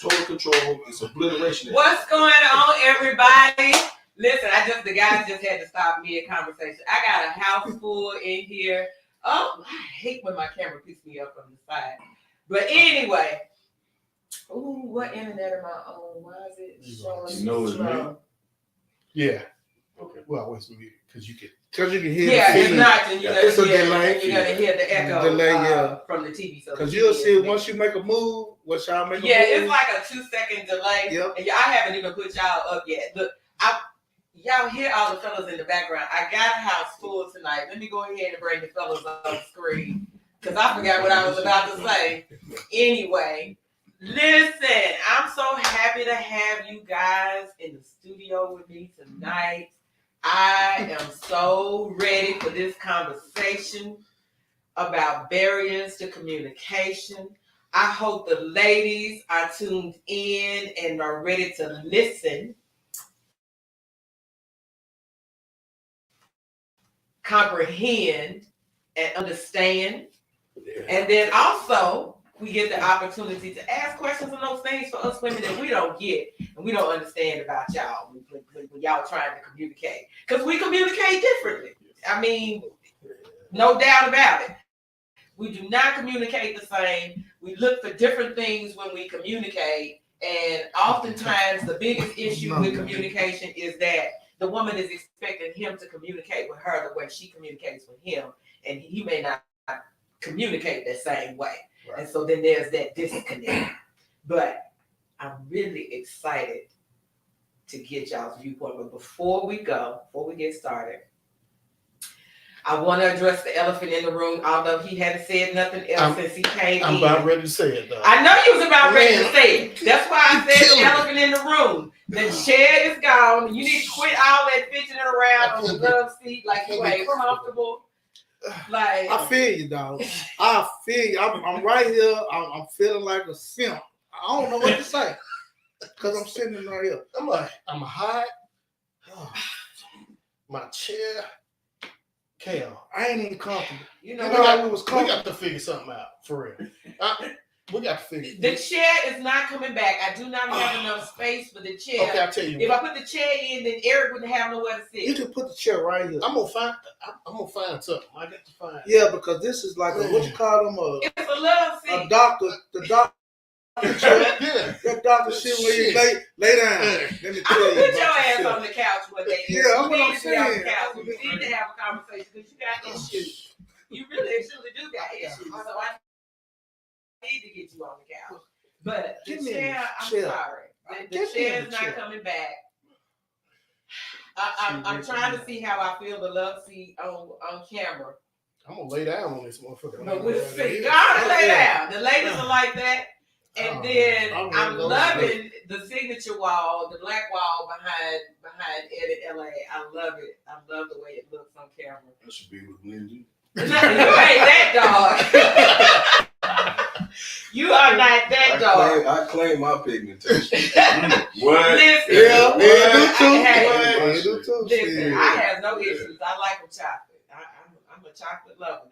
Total control. It's obliteration. What's going on, everybody? Listen, the guys just had to stop mid conversation. I got a house full in here. Oh, I hate when my camera picks me up from the side. But anyway, ooh, what internet am I on? Why is it showing? You know it's me. Yeah. Okay. Well, wait a minute, because you can hear. Yeah, the it's not. And it's a delay. You're gonna hear the echo from the TV. Because you'll see once you make a move, once y'all make a move. Yeah, it's like a 2-second delay. Yep. And I haven't even put y'all up yet. Look, y'all hear all the fellas in the background. I got a house full tonight. Let me go ahead and bring the fellas on the screen because I forgot what I was about to say. Anyway, listen, I'm so happy to have you guys in the studio with me tonight. I am so ready for this conversation about barriers to communication. I hope the ladies are tuned in and are ready to listen, comprehend, and understand. And then also, we get the opportunity to ask questions on those things for us women that we don't get and we don't understand about y'all when y'all trying to communicate. Because we communicate differently. I mean, no doubt about it. We do not communicate the same. We look for different things when we communicate. And oftentimes the biggest issue with communication is that the woman is expecting him to communicate with her the way she communicates with him. And he may not communicate that same way. Right. And so then there's that disconnect. But I'm really excited to get y'all's viewpoint. But before we get started, I want to address the elephant in the room, although he hadn't said nothing else since he came in. I'm about ready to say it, though. I know you was about ready to say it. That's why I said the elephant in the room. The chair is gone. You need to quit all that fidgeting around on the love seat like you ain't comfortable. Like I feel you, dog. I feel you. I'm right here. I'm feeling like a simp. I don't know what to say because I'm sitting right here. I'm hot. My chair. Cal, I ain't even comfortable. You know we got to figure something out for real. We got to figure. The chair is not coming back. I do not have enough space for the chair. Okay, I'll tell you. If I put the chair in, then Eric wouldn't have nowhere to sit. You can put the chair right here. I'm gonna find something. I got to find. Yeah, because this is like what you call them? It's a love seat. A doctor. The doctor. Yeah, that doctor shit where you lay down. Let me tell you. Put your ass on the couch one day. Yeah, I'm what I'm saying. You need to have a conversation because you got issues. You really do got issues. So I need to get you on the couch. But the chair, I'm sorry. The chair is not coming back. I'm trying to see how I feel the love seat on camera. I'm gonna lay down on this motherfucker. But we'll see. Gotta lay down. The ladies are like that. And then I'm loving the signature wall, the black wall behind Eddie LA. I love it. I love the way it looks on camera. That should be with Lindsay. You ain't that dog. You are not that dog. I claim my pigmentation. What? Listen, Yeah, Listen, Listen, I have no issues. I like them chocolate. I'm a chocolate lover.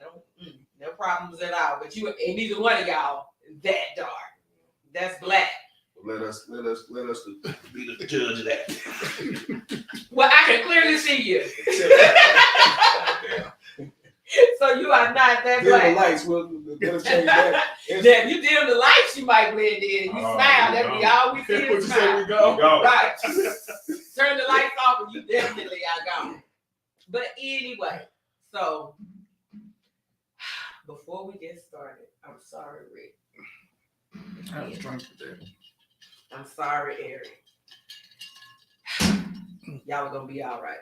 No problems at all. But you and neither one of y'all that dark. That's black. Let us be the judge of that. Well, I can clearly see you. So you are not that Dim black. the lights. We'll change that. If you dim the lights, you might blend in. You smile. That'd be all we see is smile. Right. Turn the lights off and you definitely are gone. But anyway, so before we get started, I'm sorry, Rick. I was trying to that. I'm sorry, Eric. Y'all are gonna be all right.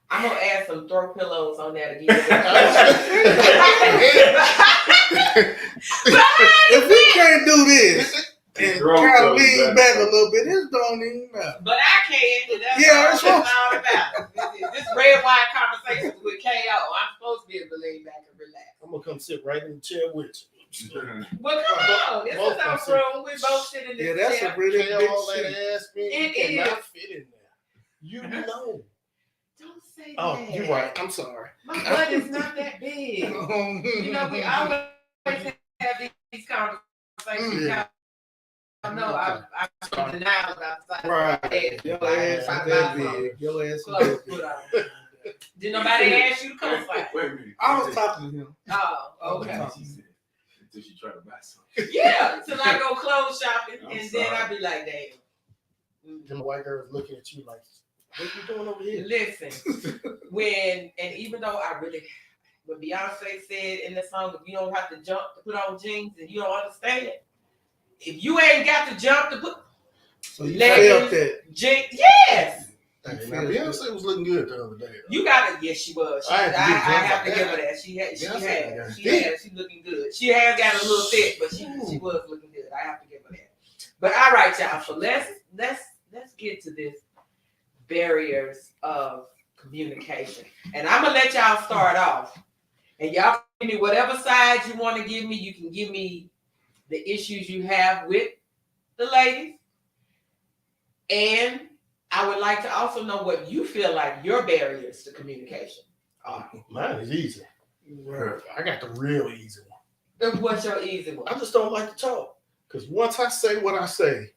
I'm gonna add some throw pillows on there to give If we can't do this and kind of lean back a little bit, this don't even matter. But I can. That's all about. This red wine conversation with KO. I'm supposed to be able to lean back and relax. I'm gonna come sit right in the chair with you. Well, come on. This is our room. We both sit in this chair. Yeah, that's a really big all that shit. ass man. It You cannot is. fit in there. You know. Don't say Oh, that. you're right. I'm sorry. My butt is not that big. You know, we always have these conversations. Yeah. I know I'm in denial about the size Right. of my head. Your Like, ass is if I that buy some big. Your ass is clothes that put big. on. Did nobody ask you to come fight? Wait a minute. I was talking to him. Oh, okay. Did she try to buy something? Yeah, till I go clothes shopping, and then I be like, damn. Them white girls looking at you like, what you doing over here? Listen, and even though when Beyonce said in the song, if you don't have to jump to put on jeans and you don't understand, if you ain't got to jump to put So you leggings, felt that. jeans, yes. Hey, now, Beyonce was looking good the other day. You got it. Yes, she was. I have to give her that. She has looking good. She has got a little thick, but she was looking good. I have to give her that. But all right, y'all. So let's get to this barriers of communication. And I'm gonna let y'all start off. And y'all give me whatever side you want to give me. You can give me the issues you have with the ladies. And I would like to also know what you feel like your barriers to communication are. Mine is easy. I got the real easy one. What's your easy one? I just don't like to talk. Because once I say what I say,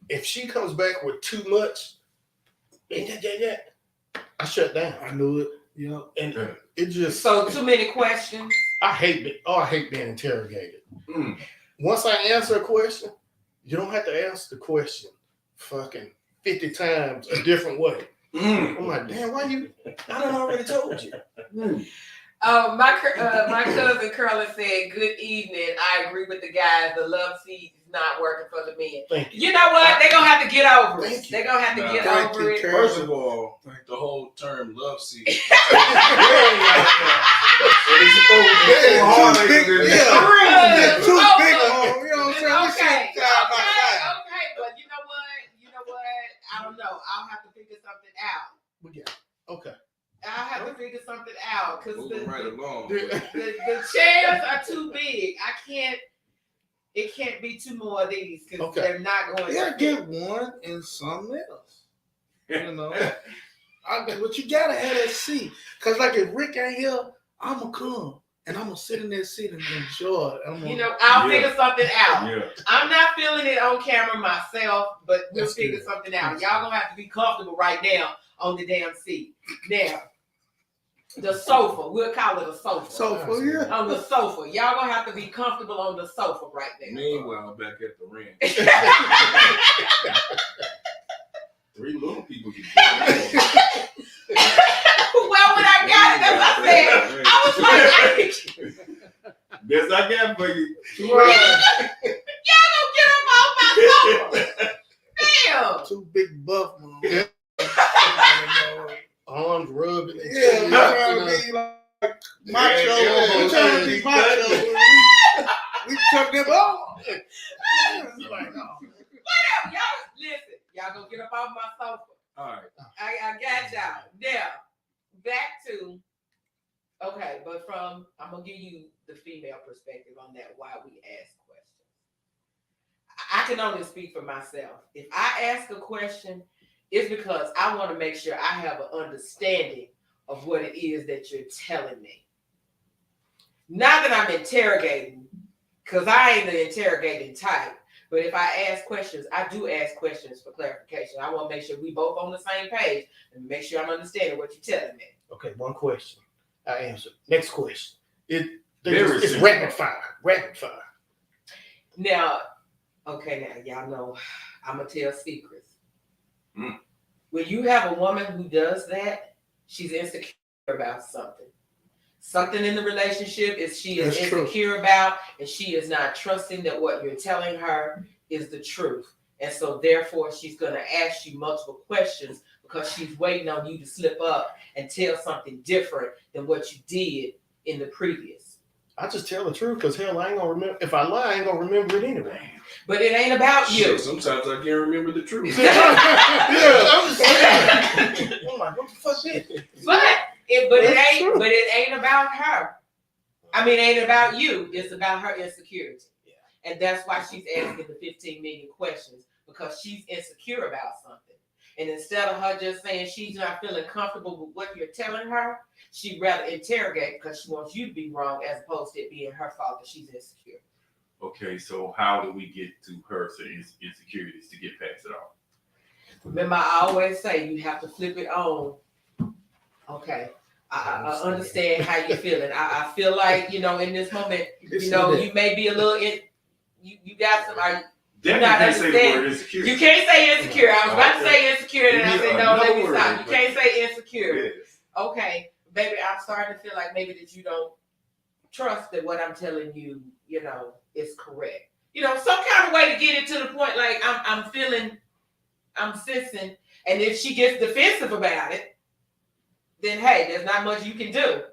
if she comes back with too much, I shut down. I knew it. Yeah. And it just... So too many questions. I hate being interrogated. Once I answer a question, you don't have to answer the question fucking 50 times a different way. I'm like, damn, why you? I done already told you. My cousin Curly said, "Good evening. I agree with the guys. The love seat is not working for the men." Thank you. You know what? They're gonna have to get over it. Thank you. They're gonna have to get Thank over you, it. Curly. First of all, the whole term love seat. It's supposed to be Too big, yeah. too big on. You know what I'm saying? Okay, but you know what? I don't know. I'll have to figure something out. Okay. I'll have to figure something out because Moving right along. the chairs are too big. It can't be two more of these because they're not going Yeah, to get one and something else. You know, but you gotta have that seat. Cause like if Rick ain't here, I'ma come and I'm gonna sit in that seat and enjoy it. I'll figure something out. Yeah. I'm not feeling it on camera myself, but we'll That's figure good. something out. Y'all gonna have to be comfortable right now on the damn seat. Now, the sofa, we'll call it a sofa. So yeah. On the sofa. Y'all gonna have to be comfortable on the sofa right there. Meanwhile, back at the ranch, 3 little people get Well, when I got it, as I said, I was like, best I got for you. y'all gonna get up off my sofa. Damn. Two big buff ones. Arms rubbing. And Yeah, you trying to be like macho. Yeah, We trying to be yeah. macho. We took them off. It's like, no. Y'all listen. Y'all gonna get up off my sofa. All right. I got y'all. Now, back to okay, but I'm gonna give you the female perspective on that. Why we ask questions. I can only speak for myself. If I ask a question, it's because I want to make sure I have an understanding of what it is that you're telling me. Not that I'm interrogating, because I ain't the interrogating type. But if I ask questions, I do ask questions for clarification. I want to make sure we both on the same page and make sure I'm understanding what you're telling me. Okay, one question. I answered. Next question. It's simple. rapid fire. Rapid fire. Now, okay, now y'all know I'm gonna tell secrets. When you have a woman who does that, she's insecure about something. Something in the relationship is she is That's insecure true. about, and she is not trusting that what you're telling her is the truth. And so therefore she's gonna ask you multiple questions because she's waiting on you to slip up and tell something different than what you did in the previous. I just tell the truth because hell, I ain't gonna remember. If I lie, I ain't gonna remember it anyway. But it ain't about you. Shit, sometimes I can't remember the truth. Yeah, I'm just saying. I'm like, what the fuck is it? But it That's ain't. true. But it ain't about her. I mean, it ain't about you. It's about her insecurity, and that's why she's asking the 15 million questions because she's insecure about something. And instead of her just saying she's not feeling comfortable with what you're telling her, she'd rather interrogate because she wants you to be wrong as opposed to it being her fault that she's insecure. Okay, so how do we get to her insecurities to get past it all? Remember, I always say you have to flip it on. Okay, I understand how you're feeling. I feel like, in this moment, you may be a little, you got some, Definitely not can't say the understand. word insecure. you can't say insecure. I was about to say insecure, and I said, no, let me Another stop. word, You can't say insecure. Yes. Okay, baby, I'm starting to feel like maybe that you don't trust that what I'm telling you, is correct. Some kind of way to get it to the point like I'm feeling, I'm sensing, and if she gets defensive about it, then hey, there's not much you can do.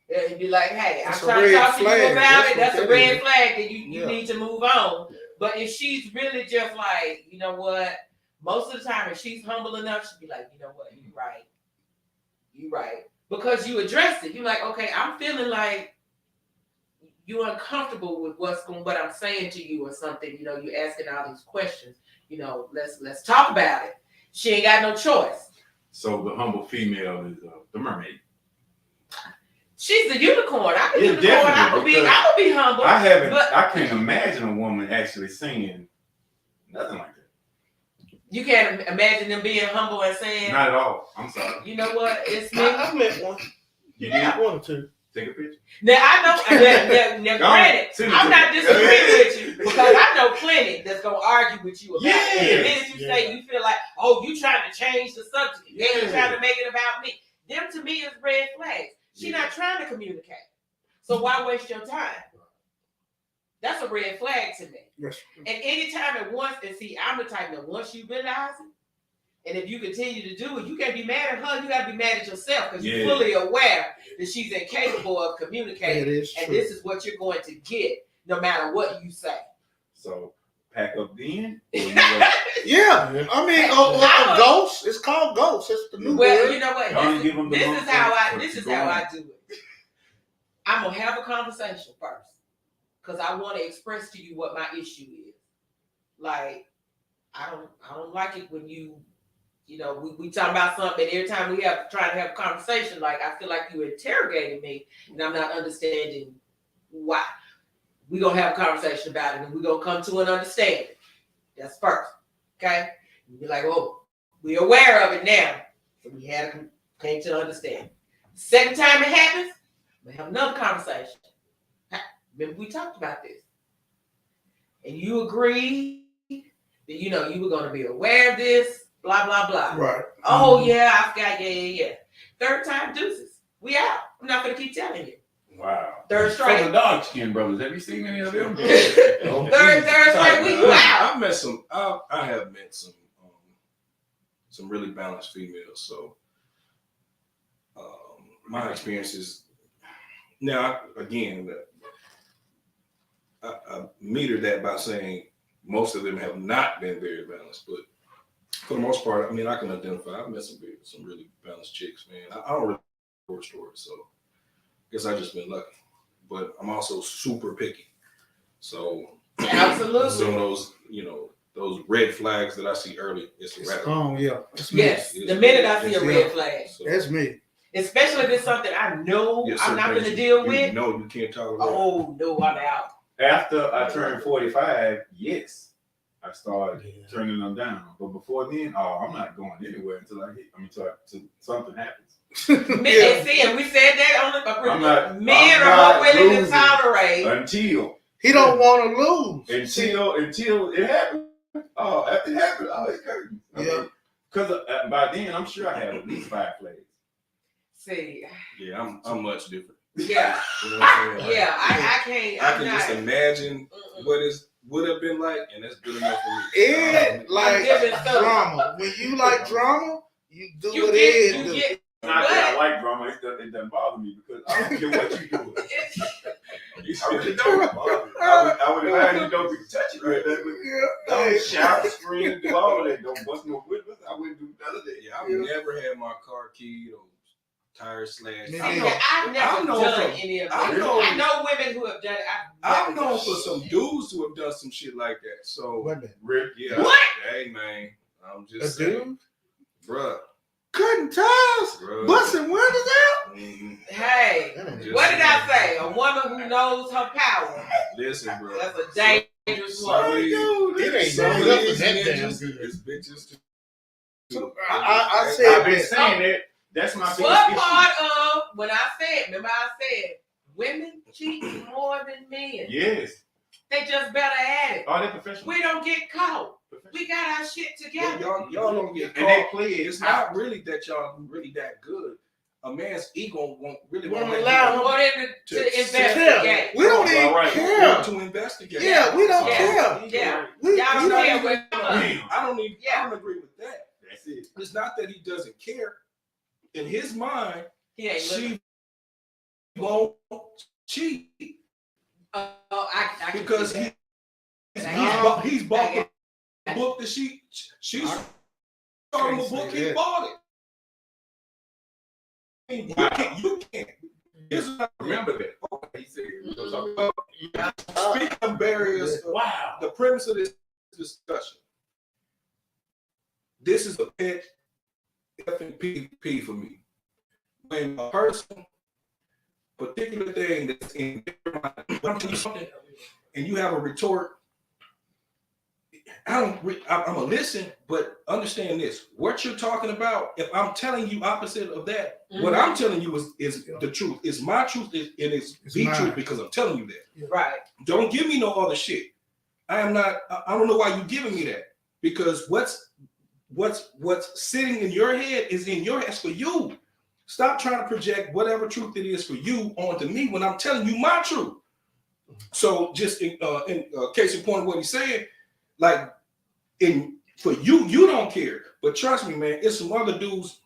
It'd be like, hey, That's I'm a trying to red talk to you flag. about That's it. what That's a that red is. flag that you Yeah. need to move on. But if she's really just like, you know what, most of the time if she's humble enough, she'd be like, you know what, you're right. You're right. Because you addressed it. You're like, okay, I'm feeling like you're uncomfortable with what I'm saying to you or something. You're asking all these questions. Let's talk about it. She ain't got no choice. So the humble female is the mermaid. She's the unicorn. I'm the Yeah, unicorn. I'm gonna definitely, be humble. I can't imagine a woman actually saying nothing like that. You can't imagine them being humble and saying, Not at all. I'm sorry. you know what, it's me. I met one. You Yeah. did? One or two. Take a picture. Now I know. Now, Go on, granted, send it I'm to not me. disagreeing with you because I know plenty that's gonna argue with you about it. And then Yes. if you say you feel like, oh, you trying to change the subject, then you Yeah. trying to make it about me. Them to me is red flags. She's not trying to communicate. So why waste your time? That's a red flag to me. Yes. And anytime at once, and see, I'm the type that once you realize it, and if you continue to do it, you can't be mad at her. You got to be mad at yourself because you're fully aware that she's incapable of communicating. That is And true. this is what you're going to get no matter what you say. So pack up then. Or you Yeah, I mean, a ghost. It's called ghost. It's the new Well, word. you know what? Y'all give them the This month is how or this is go how on. I do it. I'm gonna have a conversation first because I want to express to you what my issue is. Like, I don't like it when we talk about something, and every time we try to have a conversation, like I feel like you interrogating me, and I'm not understanding why. We gonna have a conversation about it, and we gonna come to an understanding. That's first, okay? You be like, oh, we're aware of it now, so we came to understand. Second time it happens, we have another conversation. Remember we talked about this, and you agreed that you were gonna be aware of this. Blah, blah, blah. Right. Oh, yeah, I forgot. Yeah. Third time, deuces. We out. I'm not going to keep telling you. Wow. Third So the strike. dark skinned brothers, have you seen any of them? Third strike, we out. I've met some. I have met some really balanced females. So my experience is Now, again, I meter that by saying most of them have not been very balanced, but for the most part, I mean, I can identify. I've met some really balanced chicks, man. I don't really horror stories, so I guess I just been lucky. But I'm also super picky, so Absolutely. some of those, those red flags that I see early, it's a wrap. Yeah. That's me. Yes, the minute I see a Yeah. red flag, So, That's me. especially if it's something I know yes, I'm certain not going to things deal you with. know you can't tolerate. Oh no, I'm out. After I turned 45, yes, I started turning them down. But before then, I'm not going anywhere until until something happens. And see, and we said that on the men I'm are not more willing to losing tolerate. Until He don't want to lose. until it happened. Oh, after it happened, it's curtain. Yeah. Because by then, I'm sure I had at least 5 plays. See, Yeah, I'm much different. yeah, You know what I'm saying? yeah, I can't. I I'm can not. just imagine Mm-mm. what it would have been like, and that's good enough for me. Ed like giving stuff. drama. When you like drama, you do You what get, Ed you do. get. Not that I like drama, it doesn't bother me because I don't care what you do. I really don't bother me. I would imagine you don't be touching right there, but Yeah. don't shout, scream, do all of that. Don't bust no windows. I wouldn't do none of that. Yeah, I've never had my car keyed or tire slashed. Me See, neither. I've never I know done from- any of that. I know- I know women who have done it. I've known for some dudes who have done some shit like that. So Wait a minute. Rick, yeah, What? hey man, I'm A just saying, dude bruh. cutting tires, Bruh. busting windows out. Mhm. Hey, Just what did I saying. say? A woman who knows her power. Listen, bro. That's a dangerous Some woman. of these- It ain't some of nothing these that damn ninjas good. is bitches too. I said I've been that. saying that. That's my biggest What issue. part of when I said? Remember I said women cheat more than men. Yes. They just better at it. Are they professional? We don't get caught. We got our shit But together. y'all don't get And they caught. play it. It's not really that y'all really that good. A man's ego won't allow him For them to Yeah, investigate. we don't even Alright. care. to investigate. Yeah, we don't Yeah. care. Yeah. We Y'all don't don't care even- what I don't even. Yeah. I don't agree with that. That's it. It's not that he doesn't care. In his mind, he ain't looking. she won't cheat I can because see that. he's bought the book that she's starting a book. He bought it. I mean, you can't. Here's what I Remember that. He said, we'll talk about- Speaking of barriers, wow. the premise of this discussion. This is a pet effing PvP for me. When a person, particular thing that's in their mind, when I'm telling you something, and you have a retort, I'm gonna listen, but understand this. What you're talking about, if I'm telling you opposite of that, what I'm telling you is the truth. It's my truth, and it's the mine. truth because I'm telling you that. Right. Don't give me no other shit. I don't know why you're giving me that. Because what's sitting in your head is in your head. It's for you. Stop trying to project whatever truth it is for you onto me when I'm telling you my truth. So just in case in point of what he's saying, like for you, you don't care. But trust me, man, it's some other dudes,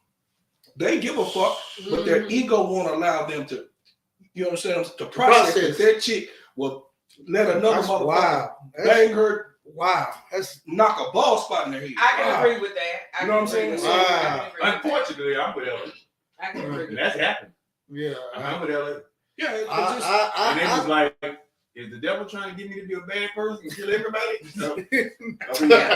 they give a fuck, but their ego won't allow them to, you understand, to process that their chick will let another That's motherfucker wild. bang her, Wow. That's knock a ball spot in their head. I can Wow. agree with that. I You know can what I'm agree with saying? that. Wow. I can agree with that. Unfortunately, I'm with Ellen. I can agree And with that's that. happened. yeah. I'm with Ellen. Yeah, it's just, And it was like, is the devil trying to get me to be a bad person and kill everybody? So,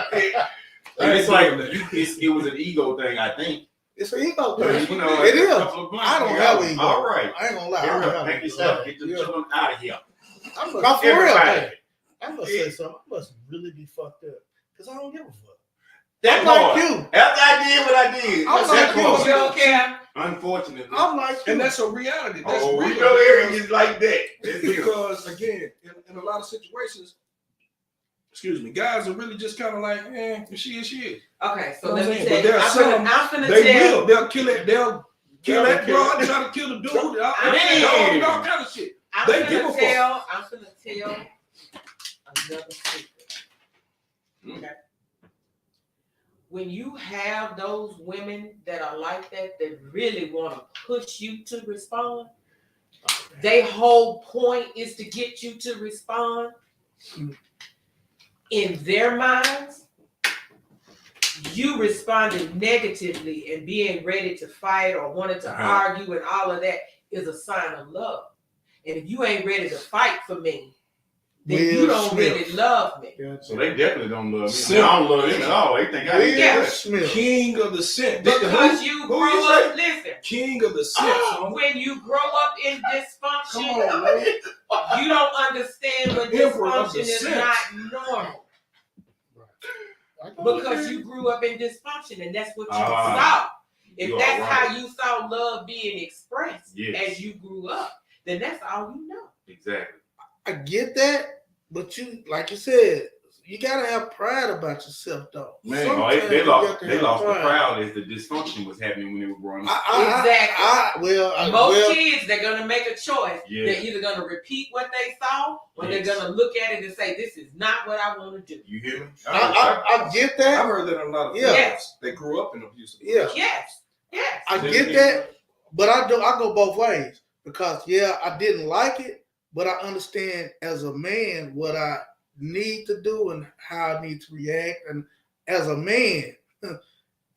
I mean, it's like it was an ego thing, I think. It's an ego But, thing. you know, It a is. couple of months I don't ago, have ego. All right. I ain't gonna lie. I Get don't up, have pack ego. your stuff, get the children out of here. I'm No, gonna, for real. Everybody. man. I'm gonna say something. I must really be fucked up because I don't give a fuck. That I'm like part. you. After I did what I did, I'm that's like that you. part. You don't care? Unfortunately. I'm like you. and that's a reality. That's Oh, we real. know areas like that. Because again, in a lot of situations, excuse me, guys are really just kind of like, if she is, she is. Okay, so You know let what me I'm tell saying? you. But there are I'm finna They tell. will. They'll kill it. They'll kill that kill broad, it. try to kill the dude. Man. All kind of shit. I'm They give a finna tell. I'm finna tell another secret. Okay. When you have those women that are like that really want to push you to respond, Their whole point is to get you to respond. In their minds, you responding negatively and being ready to fight or wanting to argue and all of that is a sign of love. And if you ain't ready to fight for me, then you don't really love me. So they definitely don't love me. Simp. I don't love him at all. They think I Will hate Smith. King of the simp. Because you Who grow you up, listen, King of the simp. son. when you grow up in Come dysfunction, on, man. you don't understand when Emperor of dysfunction the is simps. not normal. Because you grew up in dysfunction and that's what you saw. If you are that's right. how you saw love being expressed Yes. as you grew up, then that's all you know. Exactly. I get that, but you, like you said, you gotta have pride about yourself, though. Man, Sometimes They you lost. got to They have lost the pride. crowd as the dysfunction was happening when they were growing up. Most kids, they're gonna make a choice. Yeah. They're either gonna repeat what they saw, or Yes. they're gonna look at it and say, "This is not what I want to do." You hear me? I get I've that. heard that in a lot of Yeah. families. They grew up in abusive. Yeah, Yes, yes. I get that, but I go both ways because I didn't like it, but I understand as a man what I need to do and how I need to react, and as a man,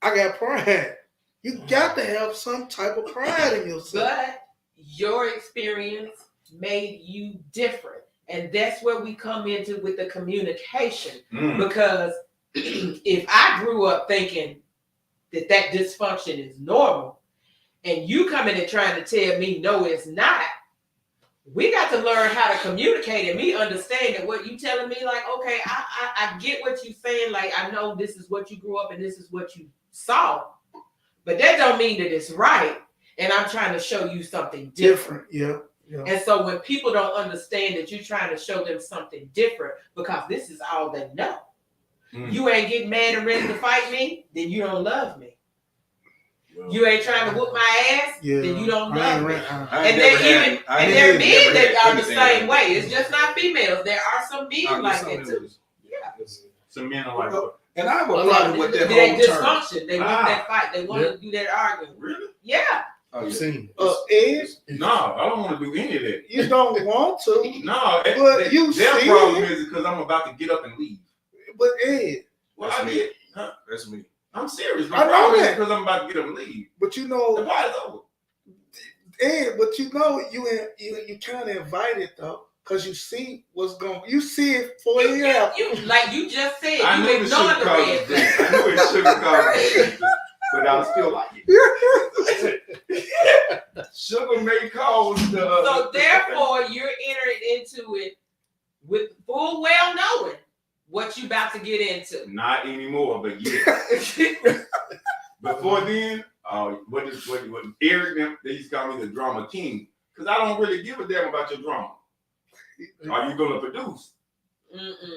I got pride. You got to have some type of pride in yourself. But your experience made you different. And that's where we come into with the communication. Because if I grew up thinking that dysfunction is normal, and you come in and trying to tell me, no, it's not, we got to learn how to communicate and me understand that what you telling me, like, okay, I get what you saying. Like, I know this is what you grew up and this is what you saw. But that don't mean that it's right. And I'm trying to show you something different. Yeah. And so when people don't understand that you're trying to show them something different because this is all they know. You ain't getting mad and ready to fight me, then you don't love me. You ain't trying to whoop my ass, then you don't love me. And there are men that are the same way. It's just not females. There are some men like that too. Yeah. Some men are like, and I have a problem with that They whole dysfunction. term. They want that fight. They want to do that arguing. really? Yeah. Oh, yeah. Seen Ed, No, I don't want to do any of that. you don't want to, No, but you their see problem it. is because I'm about to get up and leave. But Ed, Well, That's I me. did. Huh? That's me. I'm serious. I My know problem is that. because I'm about to get up and leave. but you The know, party's over. Ed, but you know, you kind of invited though, because you see what's going. You see it for you. You like you just said, I you knew it ignored should the cause red me. flag. I knew it should cause me. But I still like it. Sugar may cause the. So therefore, you're entering into it with full well knowing what you about to get into. Not anymore, but yeah. Before then, what Eric them, they used to call me the drama king. Because I don't really give a damn about your drama. Are you gonna produce?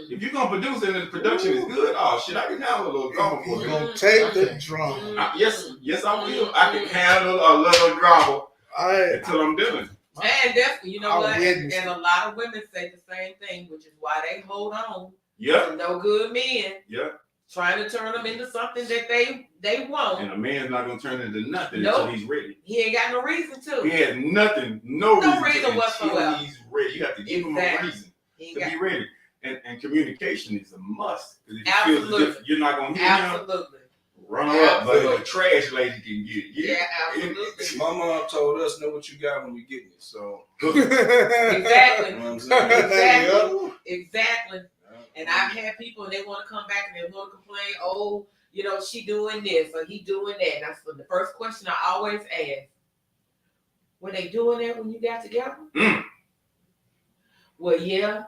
If you're gonna produce and the production is good, oh shit, I can handle a little drama for You're you. gonna take the drama. Yes, I will. I can handle a little drama until I'm done. And that's, you know what? witness And a lot of women say the same thing, which is why they hold on Yep. to no good men, Yep. trying to turn them into something that they want. And a man's not gonna turn into nothing Nope. until he's ready. He ain't got no reason He to. has nothing, no reason until whatsoever. he's ready. You have to give him a Exactly. reason He to ain't be got, ready. And communication is a must. Because if you feel as Absolutely. if you're not gonna hear him, absolutely. run her up, but Absolutely. a trash lady can get you. Yeah, absolutely. My mom told us know what you got when you get it. So Exactly. you know what I'm saying? Exactly. Exactly. And I've had people and they want to come back and they want to complain, oh, you know, she doing this or he doing that. And that's the first question I always ask. Were they doing that when you got together? Well, yeah.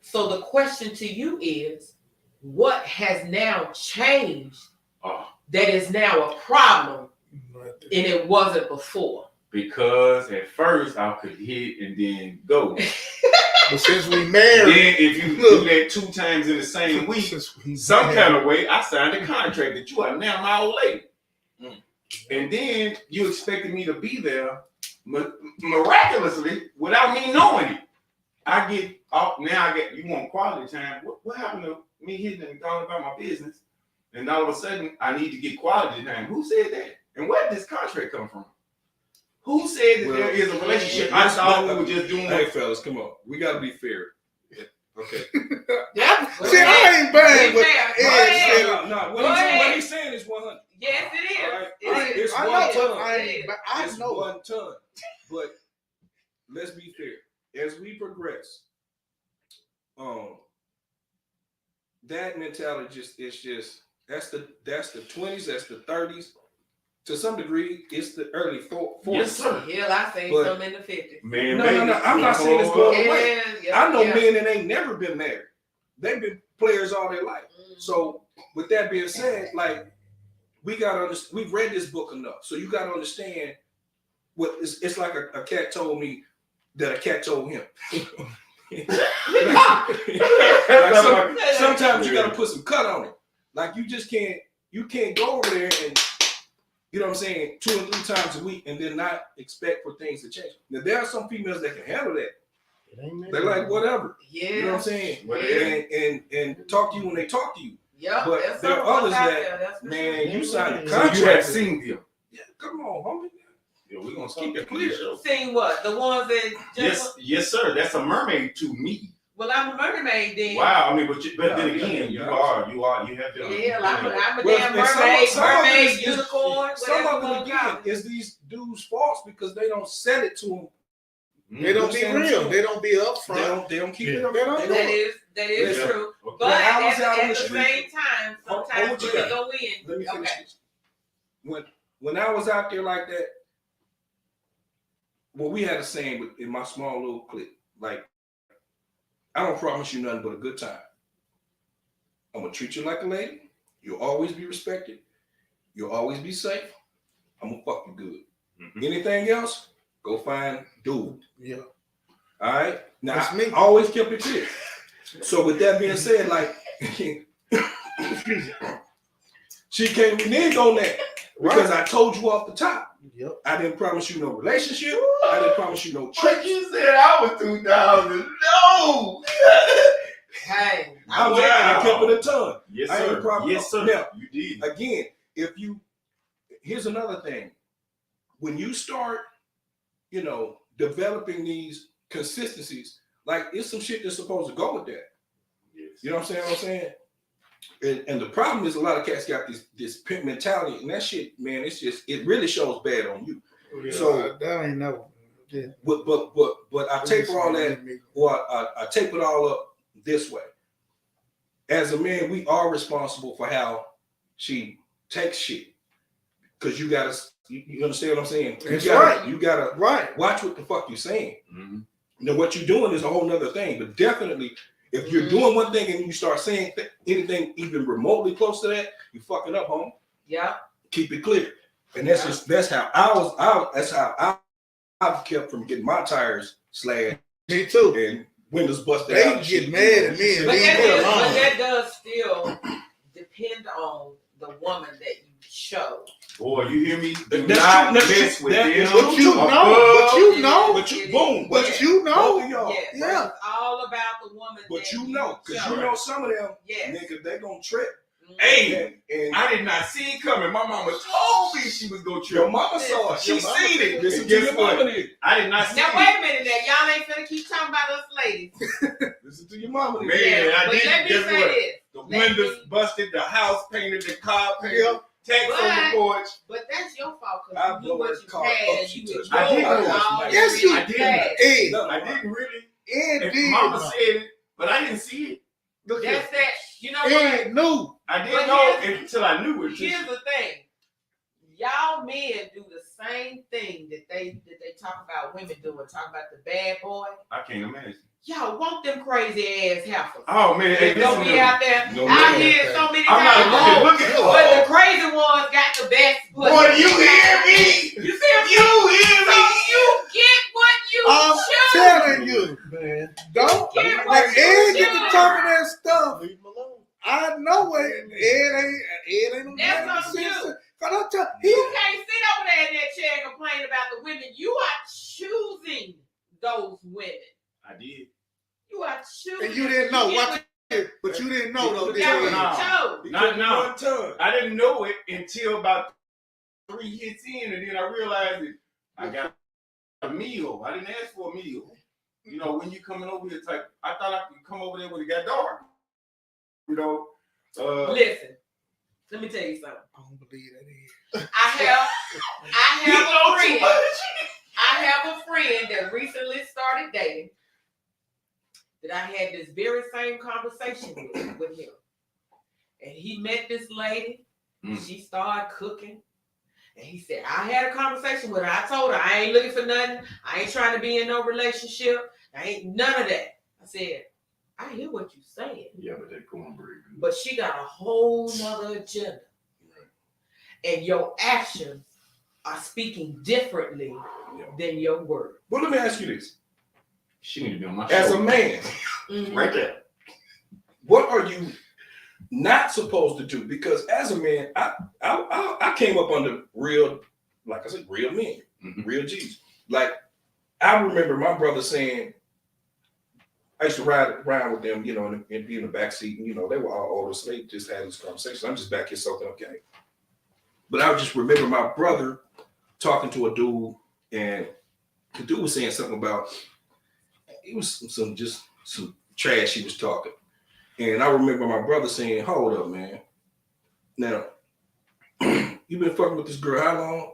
So the question to you is, what has now changed that is now a problem and it wasn't before? Because at first I could hit and then go. But since we Then married, if you do that 2 times in the same week, since we some married, kind of way, I signed a contract that you are now my old lady. And then you expected me to be there miraculously without me knowing it. You want quality time. What happened to me hitting and calling about my business? And all of a sudden, I need to get quality time. Who said that? And where did this contract come from? Who said that Well, there is a relationship? let's- I thought we were just doing. Hey, fellas, come on. We got to be fair. Okay. Yeah. See, I ain't bad, but fair. Go Ed ahead. said No, it. no. Go ahead. What he's saying is 100. Yes, it is. All right. It is. It's I 1 know, ton. but I It is. ain't. But I It's know. 1 ton. But let's be fair. As we progress, that mentality that's the 20s, that's the 30s. To some degree, it's the early 40s. Yes, sir. Hell, I say But- something in the 50s. Man, No, baby. no, no. I'm not saying it's going away. Yeah, I know yeah. men that ain't never been married. They've been players all their life. Mm. So with that being said, like we gotta understand, we've read this book enough. So you gotta understand what it's like a cat told me that a cat told him. Sometimes you gotta put some cut on it. Like you can't go over there and you know what I'm saying 2 or 3 times a week and then not expect for things to change. Now there are some females that can handle that. It ain't that They're like whatever. Yeah. You know what I'm saying? Well, And talk to you when they talk to you. Yep, But that's there are something others out that, there, that's for Man, sure. you signed a So So you contract. have seen them. Yeah, come on, homie. Yeah, we're gonna Keep keep it it clear. clear. Seen what? The ones that just Yes, sir. That's a mermaid to me. well, I'm a mermaid then. Wow. I mean, but then Yeah, again, yeah. you have to. Yeah, I'm a Well, damn and some- mermaid, some of it mermaid, is- unicorn, Some whatever of you it want to call again it. is these dudes' faults because they don't sell it to them. They don't be real. They don't be upfront. They don't keep Yeah. it up. They don't- That is Yeah. true. Okay. But When I was at out on the the street- same time, Hold sometimes what we you can got. go in. Let me finish Okay. this. When I was out there like that, well, we had a saying in my small little clique, like, I don't promise you nothing but a good time. I'm gonna treat you like a lady. You'll always be respected. You'll always be safe. I'm gonna fuck you good. Mhm. Anything else, go find dude. Yeah. All right. Now That's I me. always kept it clear. So with that being said, like she can't renege on that because I told you off the top. Yep. I didn't promise you no relationship. I didn't promise you no But trick. you said I was 2000. No. Hey, I Wow. kept it a ton. Yes, I ain't sir. problem. Yes, sir. Now, You did. Again, here's another thing. When you start, developing these consistencies, like it's some shit that's supposed to go with that. Yes. You know what I'm saying? And the problem is a lot of cats got this pimp mentality, and that shit, man, it really shows bad on you. Yeah, So- that ain't never. Yeah. But I taper all that, or I tape it all up this way. As a man, we are responsible for how she takes shit. Because you gotta, you understand what I'm saying? That's right. You gotta Right. watch what the fuck you're saying. Mhm. Now, what you're doing is a whole nother thing. But definitely, if you're doing one thing and you start saying anything even remotely close to that, you fucking up, homie. yeah. Keep it clear. And that's how I've kept from getting my tires slashed Me too. and windows busted They out. and get shit. mad at me and But leave that, me is, alone. but that does still depend on the woman that you show. Boy, you hear me? Do That's not true. That's mess true. with That them. is But you true. know. But you, boom. But But you know. both of y'all. Yes, Yeah. it's all about the woman. But that you know, because you show. know some of them Yes. niggas, they gonna trip. Mhm. Hey, And I did not see it coming. My mama told me she was going to your trip. mama saw it. She Your mama seen said, it. Listen And to guess your what? mama did. I did not see Now it. wait a minute. Now y'all ain't finna keep talking about us ladies. Listen to your mama did. Man, Yeah, I but didn't. let me Guess say what? this. The Let windows me- busted, the house painted, the car painted, Yeah. text on the But- porch. But that's your fault I because you blow knew what her you car had up, and she you touched I did ignored know. all Yes, the you red did. flags. Hey, No, I didn't really. Ed If did. mama know. said it, but I didn't see it. Look That's at that. You know what? Ed knew. I didn't But know here's- until I knew it. Here's the thing. Y'all men do the same thing that they talk about women doing. Talk about the bad boy. I can't imagine. Y'all want them crazy ass heifers. Oh man, hey, They don't listen be to me. out there. No, I no, hear no. so many I'm times. not looking. Look But at. the crazy ones got the best pussy. Boy, do you hear me? You see what You hear So me? you get what you I'm choose. telling you, man. Don't. Get When what you Ed get to choose. talking that stuff, Leave him alone. I know it. Ed ain't no That's damn on you. sister. Cause I tell You he can't sit over there in that chair and complain about the women. You are choosing those women. I did. You are choosing. and you didn't know. get Watch what it. But you didn't know though. you Did got you? what No. you chose. He Not couldn't now. one ton. I didn't know it until about 3 hits in, and then I realized it. I got a meal. I didn't ask for a meal. You know, when you coming over here, type, I thought I could come over there when it got dark. You know, Listen, let me tell you something. I don't believe that is. I have a friend that recently started dating that I had this very same conversation with him. And he met this lady. She started cooking. And he said, I had a conversation with her. I told her, I ain't looking for nothing. I ain't trying to be in no relationship. I ain't none of that. I said, I hear what you're saying. yeah, but that cornbread. But she got a whole nother agenda. And your actions are speaking differently than your words. Well, let me ask you this. She need to be on my As show. a man, Right there. what are you not supposed to do? Because as a man, I came up under real, like I said, real men, real G's. Like, I remember my brother saying, I used to ride around with them, you know, and be in the back seat, and you know, they were all older, so they just had this conversation. I'm just back here soaking up game. But I just remember my brother talking to a dude, and the dude was saying something about, it was some trash he was talking. And I remember my brother saying, hold up, man. Now, you've been fucking with this girl how long?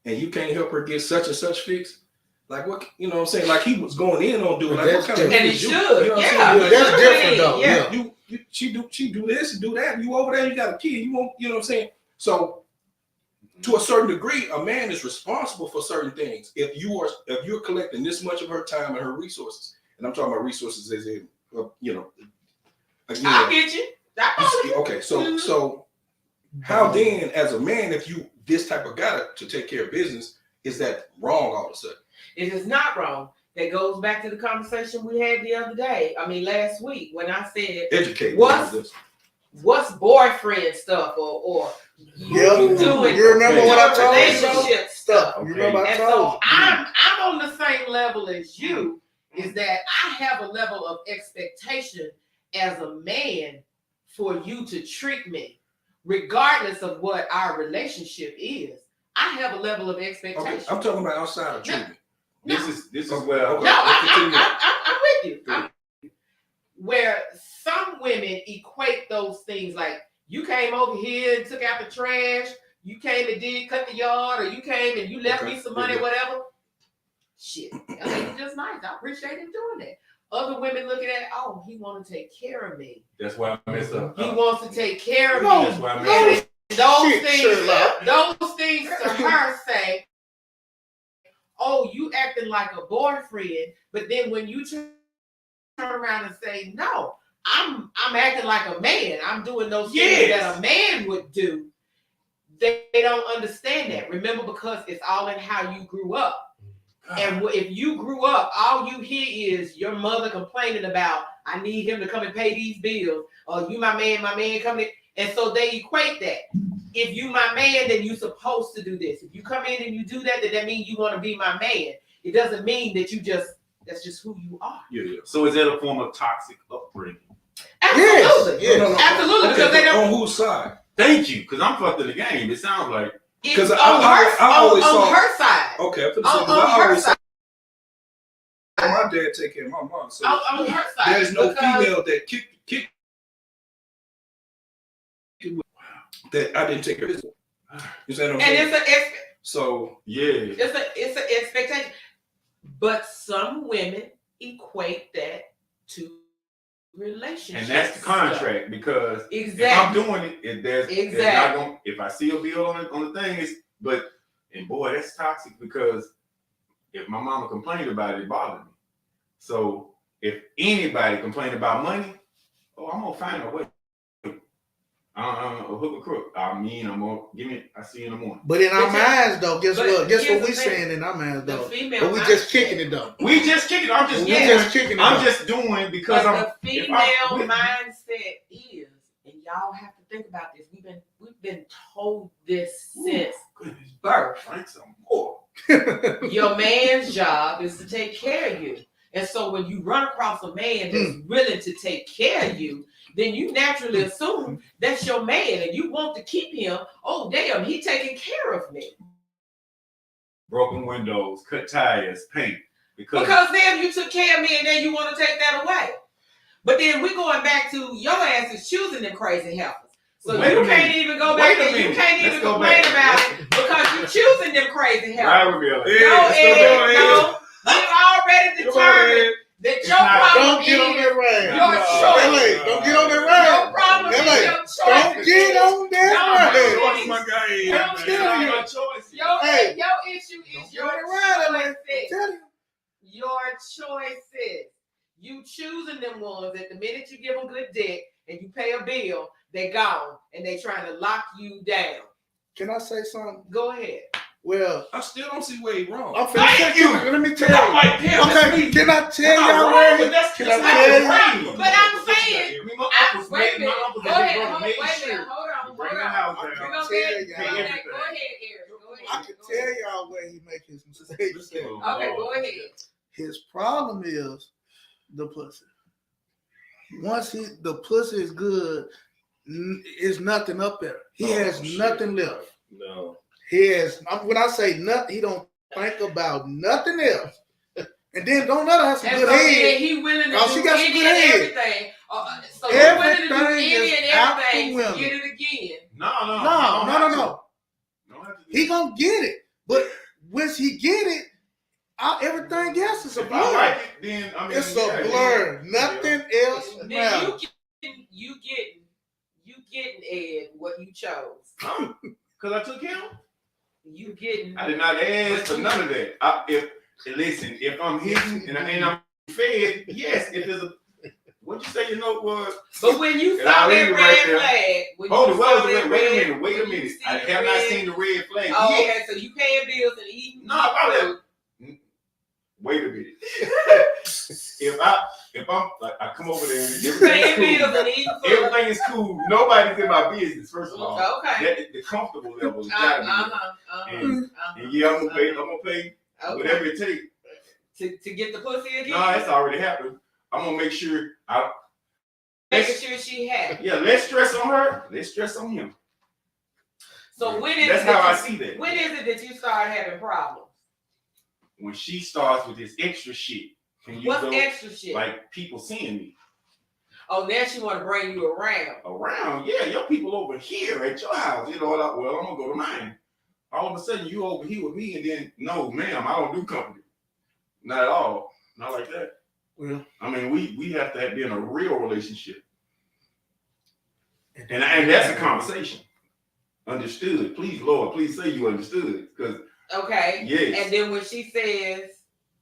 And you can't help her get such and such fixed? Like, what, you know what I'm saying? Like, he was going in on dude. Like, what kind of and he shit should. you know what I'm Yeah, saying? Yeah, that's different though. Yeah. Yeah. She do this and do that. You over there, you got a kid. You won't, you know what I'm saying? So, to a certain degree, a man is responsible for certain things. If you're collecting this much of her time and her resources, and I'm talking about resources as in, you know, again, I'll get you. okay, so how then, as a man, if you this type of guy to take care of business, is that wrong all of a sudden? It is not wrong. That goes back to the conversation we had the other day. I mean, last week when I said, Educate. what's boyfriend stuff or Yeah, you doing? you remember what I told you? Relationship stuff. You remember I And told so you. I'm on the same level as you. Is that I have a level of expectation as a man for you to treat me, regardless of what our relationship is. I have a level of expectation. Okay, I'm talking about outside of treatment. No. This is where Okay. No, Continue. I'm with you. Where some women equate those things like you came over here and took out the trash, you came and did cut the yard, or you came and you left me some money, whatever. Shit, that lady just nice. I appreciate him doing that. Other women looking at, oh, he want to take care of me. That's why I messed up. He wants to take care of No, me. That's why I messed up. And those Shit, things, Sherlock. those things to her say, oh, you acting like a boyfriend, but then when you turn around and say, no, I'm acting like a man. I'm doing those things that a man would do. They don't understand that. Remember, because it's all in how you grew up. And if you grew up, all you hear is your mother complaining about, I need him to come and pay these bills. Or you my man coming in. And so they equate that. If you my man, then you supposed to do this. If you come in and you do that, then that means you want to be my man. It doesn't mean that that's just who you are. Yeah. So is that a form of toxic upbringing? Absolutely. Yes. No. Absolutely. Okay, Because they don't. on whose side? Thank you, because I'm fucked in the game. It sounds like Because On I always saw- her side. Okay, On I her always side. saw my dad take care of my mom. So On her side. there's no Because- female that kick that I didn't take care of. You say what I'm And saying? So yeah. it's an expectation. But some women equate that to relationships. And that's the contract because if I'm Exactly. doing it, there's not Exactly. gonna, if I see a bill on the thing, and boy, that's toxic because if my mama complained about it, it bothered me. So if anybody complained about money, oh, I'm gonna find a way. I'm a hook or crook. I'm gonna give me. I see you in the morning. But in our But minds, though, guess but what? Guess here's what we the thing. saying in our minds, The though? female But we just mindset. kicking it, though. We just kicking. I'm just We doing. just kicking it. I'm though. just doing because But the if female I'm- mindset is, and y'all have to think about this. We've been told this since Goodness, birth. drink some more. Your man's job is to take care of you. And so when you run across a man that's willing to take care of you, then you naturally assume that's your man and you want to keep him. Oh, damn, he taking care of me. broken windows, cut tires, paint. Because then you took care of me and then you want to take that away. But then we going back to your ass is choosing them crazy helpers. So Wait a you minute. can't even go Wait back a and you minute. can't Let's even go complain back. about it because you're choosing them crazy helpers. Right, Bill. Yeah, No, let's go Ed, on, Ed. no. We've already Come on, determined Ed. that It's your not- problem Don't get on is that rag. your No. choice. LA, don't get on that Your rag. problem is LA, your choice. Don't get on No, that no. rag. What's my guy? Ed, Don't man? tell It's you. not choice. Hey, Your issue don't is get your on that rag, LA. choices. Tell you. Your choices. You choosing them ones that the minute you give them good dick and you pay a bill, they gone and they trying to lock you down. Can I say something? Go ahead. Well, I still don't see where he wrong. I'm finna Thank you. Let me tell I'm you. like, damn, that's Okay, me. can I tell I'm y'all not where wrong, he? but that's Can that's I not tell you? right. But I'm saying, My uncles wait a made minute. my uncles Go and ahead. his brother made Wait a sure minute. Hold on. to Hold bring the on. house I We're down. can gonna tell get. y'all. Go ahead, Everything. Eric. Go ahead. I can Go tell ahead. y'all where he make his mistakes. at. Okay, go ahead. His problem is the pussy. Once the pussy is good, is nothing up there. He has nothing left. No. He has. When I say nothing, he don't think about nothing else. And then don't let her have some And good so head. then he willing to Oh, do she got some any good and head. everything. So he willing to do Everything any is and out for everything to women. get it again. No. No. Don't have to do He that. gonna get it, but once he get it, everything else is a If I like blur. it, then I mean, It's yeah, a blur. yeah. Nothing else Then matters. you getting Ed what you chose. Huh? Cause I took him. You getting. I did not ask for none of that. Listen, if I'm hitting and I'm fed, yes. If there's a what you say your note was? But when you And saw I'll that leave it red right there. flag, when Hold you it. saw Wait that a red- minute. Wait a when you minute. see I the have not red- seen the red flag Oh, yet. okay, so you paying bills and eating. No, I wait a minute. if I'm like I come over there and You everything's paying cool. bills and eating food. Everything is cool. Nobody's in my business. First of all, Okay. the comfortable level is gotta be there. And yeah, I'm gonna pay Okay. whatever it takes. To get the pussy again. No, it's already happened. I'm gonna make sure. Making sure she happy. Yeah, less stress on her. Less stress on him. So when is That's it that how I you- see that. When is it that you start having problems? When she starts with this extra shit, can you What's go extra shit? like people seeing me Oh, now she want to bring you around. around? Yeah, your people over here at your house. You know what? Well, I'm gonna go to mine. All of a sudden, you over here with me, and then no, ma'am, I don't do company. Not at all. Not like that. Well, I mean, we have to be in a real relationship, and that's a conversation. Understood. Please, Lord, please say you understood, because Okay. yes, And then when she says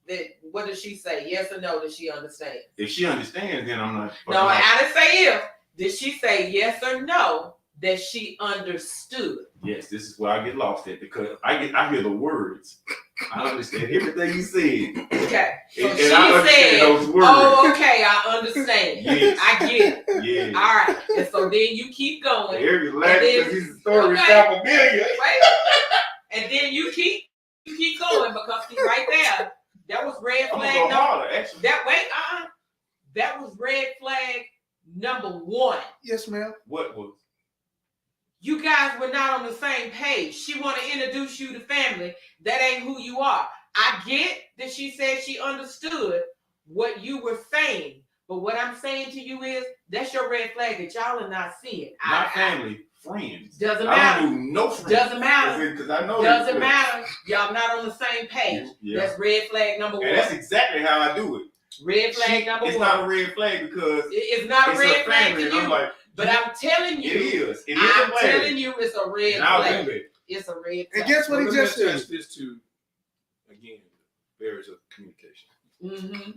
that, what does she say? Yes or no? Does she understand? if she understands, then I'm not. No, I didn't say if. Did she say yes or no that she understood? Yes, this is where I get lost at because I hear the words. I understand everything you said. Okay. So And she I understand said, those words. "Oh, okay, I understand. Yes. I get it. Yeah. All right." And so then you keep going. Eric laughing then- because his story is Okay. not familiar. Wait. And then you keep going because see right there, that was red I'm flag gonna go number. harder, actually. That was red flag number 1. yes, ma'am. What was? You guys were not on the same page. She want to introduce you to family. That ain't who you are. I get that she said she understood what you were saying, but what I'm saying to you is that's your red flag that y'all are not seeing. Not family, friends. Doesn't I matter. don't do no friends. Doesn't matter. Because I know Doesn't they- matter. Y'all not on the same page. Yeah. That's red flag number 1. And that's exactly how I do it. Red flag number It's 1. not a red flag because It's not a it's red a flag family. to And I'm you, like, but I'm telling it you, is. It is I'm a flag. telling you, it's a red And I'll flag. do it. It's a red And flag. guess what he Let me just said? attach this to, again, barriers of communication. Mm-hmm.